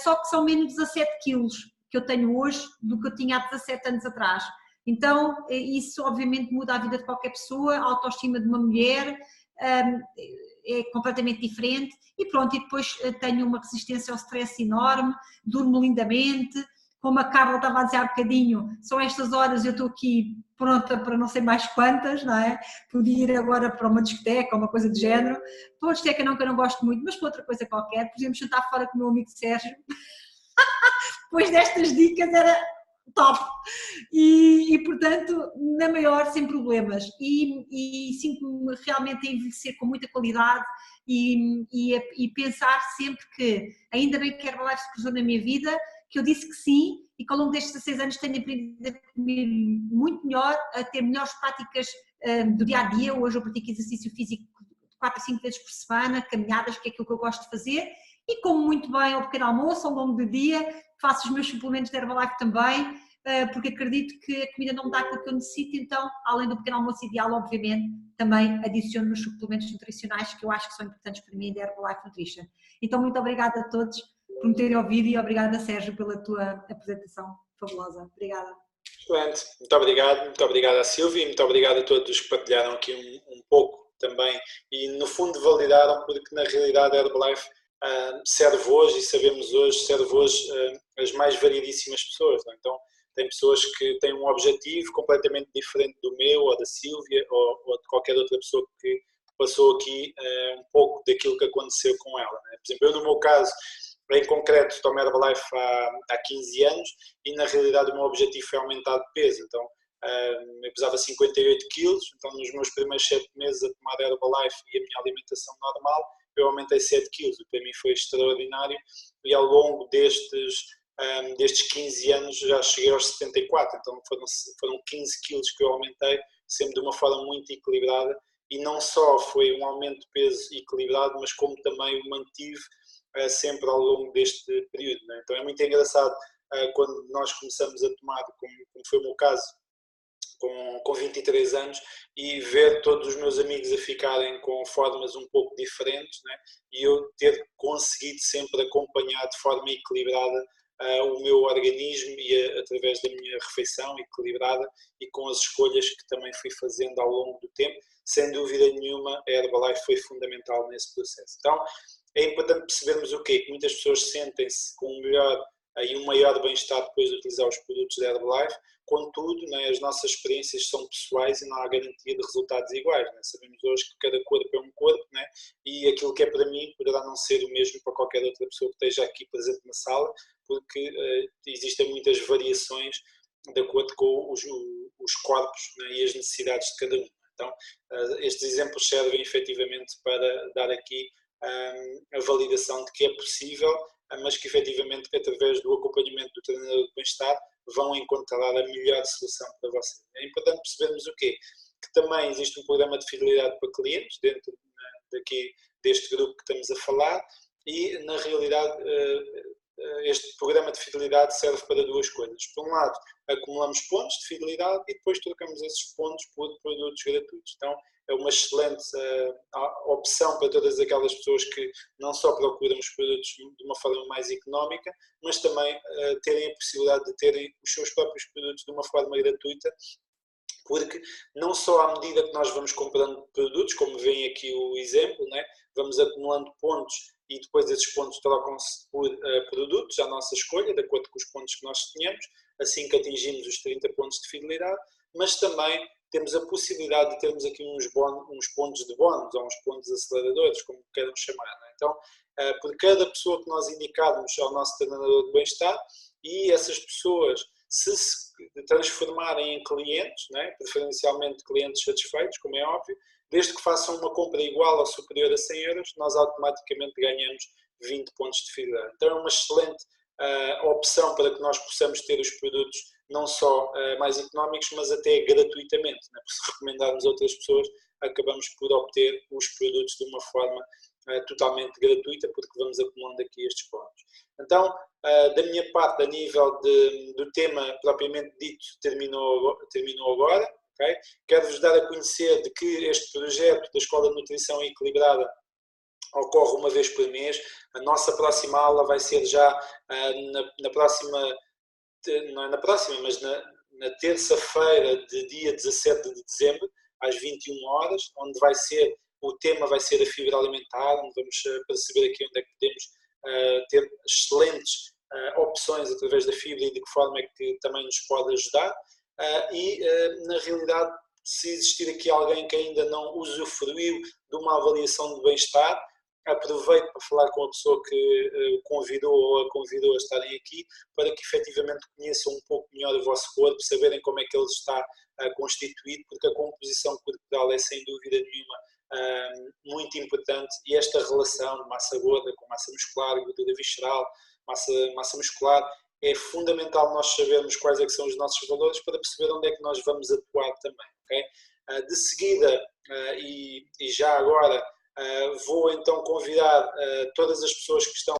só que são menos 17 quilos que eu tenho hoje do que eu tinha há 17 anos atrás. Então isso obviamente muda a vida de qualquer pessoa, a autoestima de uma mulher é completamente diferente, e pronto, e depois tenho uma resistência ao stress enorme, durmo lindamente, como a Carla estava a dizer há bocadinho, são estas horas eu estou aqui pronta para não sei mais quantas, não é? Podia ir agora para uma discoteca ou uma coisa do género, para uma discoteca não, que eu não gosto muito, mas para outra coisa qualquer, podíamos jantar fora com o meu amigo Sérgio, depois destas dicas era top, e portanto na maior, sem problemas, e sinto-me realmente a envelhecer com muita qualidade, e pensar sempre que ainda bem que a Herbalife se cruzou na minha vida, que eu disse que sim, e que ao longo destes 16 anos tenho aprendido a comer muito melhor, a ter melhores práticas do dia a dia. Hoje eu pratico exercício físico 4 a 5 vezes por semana, caminhadas, que é aquilo que eu gosto de fazer, e como muito bem ao pequeno almoço, ao longo do dia, faço os meus suplementos de Herbalife também, porque acredito que a comida não me dá aquilo que eu necessito, então, além do pequeno almoço ideal, obviamente, também adiciono os suplementos nutricionais que eu acho que são importantes para mim da Herbalife Nutrition. Então, muito obrigada a todos por me terem ouvido, e obrigada, Sérgio, pela tua apresentação fabulosa. Obrigada. Excelente, muito obrigado à Silvia, e muito obrigado a todos que partilharam aqui um pouco também, e no fundo validaram, porque na realidade a Herbalife serve hoje, e sabemos hoje, serve hoje as mais variedíssimas pessoas, não é? Então tem pessoas que têm um objetivo completamente diferente do meu, ou da Silvia, ou de qualquer outra pessoa que passou aqui um pouco daquilo que aconteceu com ela, não é? Por exemplo, eu no meu caso, em concreto, tomo Herbalife há 15 anos, e na realidade o meu objetivo foi aumentar de peso. Então eu pesava 58 quilos, então nos meus primeiros 7 meses a tomar Herbalife e a minha alimentação normal, eu aumentei 7 quilos, o que para mim foi extraordinário, e ao longo destes 15 anos já cheguei aos 74, então foram 15 quilos que eu aumentei, sempre de uma forma muito equilibrada, e não só foi um aumento de peso equilibrado, mas como também o mantive sempre ao longo deste período, né? Então é muito engraçado quando nós começamos a tomar, como foi o meu caso, com 23 anos, e ver todos os meus amigos a ficarem com formas um pouco diferentes, né? E eu ter conseguido sempre acompanhar de forma equilibrada o meu organismo, e através da minha refeição equilibrada e com as escolhas que também fui fazendo ao longo do tempo. Sem dúvida nenhuma, a Herbalife foi fundamental nesse processo. Então é importante percebermos o quê? Que muitas pessoas sentem-se com um melhor e um maior bem-estar depois de utilizar os produtos da Herbalife. Contudo, né, as nossas experiências são pessoais e não há garantia de resultados iguais, né? Sabemos hoje que cada corpo é um corpo, né? E aquilo que é para mim poderá não ser o mesmo para qualquer outra pessoa que esteja aqui presente na sala, porque existem muitas variações de acordo com os corpos, né, e as necessidades de cada um. Então, estes exemplos servem efetivamente para dar aqui a validação de que é possível, mas que efetivamente através do acompanhamento do treinador de bem-estar vão encontrar a melhor solução para vocês. É importante percebermos o quê? Que também existe um programa de fidelidade para clientes dentro daqui deste grupo que estamos a falar, e na realidade este programa de fidelidade serve para duas coisas. Por um lado, acumulamos pontos de fidelidade e depois trocamos esses pontos por produtos gratuitos. Então é uma excelente opção para todas aquelas pessoas que não só procuram os produtos de uma forma mais económica, mas também terem a possibilidade de terem os seus próprios produtos de uma forma gratuita, porque não só à medida que nós vamos comprando produtos, como vem aqui o exemplo, né, vamos acumulando pontos e depois esses pontos trocam-se por produtos à nossa escolha, de acordo com os pontos que nós tenhamos, assim que atingimos os 30 pontos de fidelidade, mas também temos a possibilidade de termos aqui uns pontos de bónus, ou uns pontos aceleradores, como queiram chamar, né? Então, por cada pessoa que nós indicarmos ao nosso treinador de bem-estar, e essas pessoas se transformarem em clientes, né, preferencialmente clientes satisfeitos, como é óbvio, desde que façam uma compra igual ou superior a 100 euros, nós automaticamente ganhamos 20 pontos de fidelidade. Então é uma excelente opção para que nós possamos ter os produtos não só mais económicos, mas até gratuitamente, né? Porque se recomendarmos a outras pessoas, acabamos por obter os produtos de uma forma totalmente gratuita, porque vamos acumulando aqui estes pontos. Então, da minha parte, a nível do tema propriamente dito, terminou agora. Okay? Quero-vos dar a conhecer de que este projeto da Escola de Nutrição Equilibrada ocorre uma vez por mês. A nossa próxima aula vai ser já na próxima, não é na próxima, mas na terça-feira de dia 17 de dezembro, às 21 horas, onde o tema vai ser a fibra alimentar, onde vamos perceber aqui onde é que podemos ter excelentes opções através da fibra e de que forma é que também nos pode ajudar. Na realidade, se existir aqui alguém que ainda não usufruiu de uma avaliação de bem-estar, aproveito para falar com a pessoa que o convidou ou a convidou a estarem aqui, para que efetivamente conheçam um pouco melhor o vosso corpo, saberem como é que ele está constituído, porque a composição corporal é sem dúvida nenhuma muito importante, e esta relação de massa gorda com massa muscular, gordura visceral, massa muscular, é fundamental nós sabermos quais é que são os nossos valores para perceber onde é que nós vamos atuar também. Okay? De seguida, e já agora, vou então convidar todas as pessoas que estão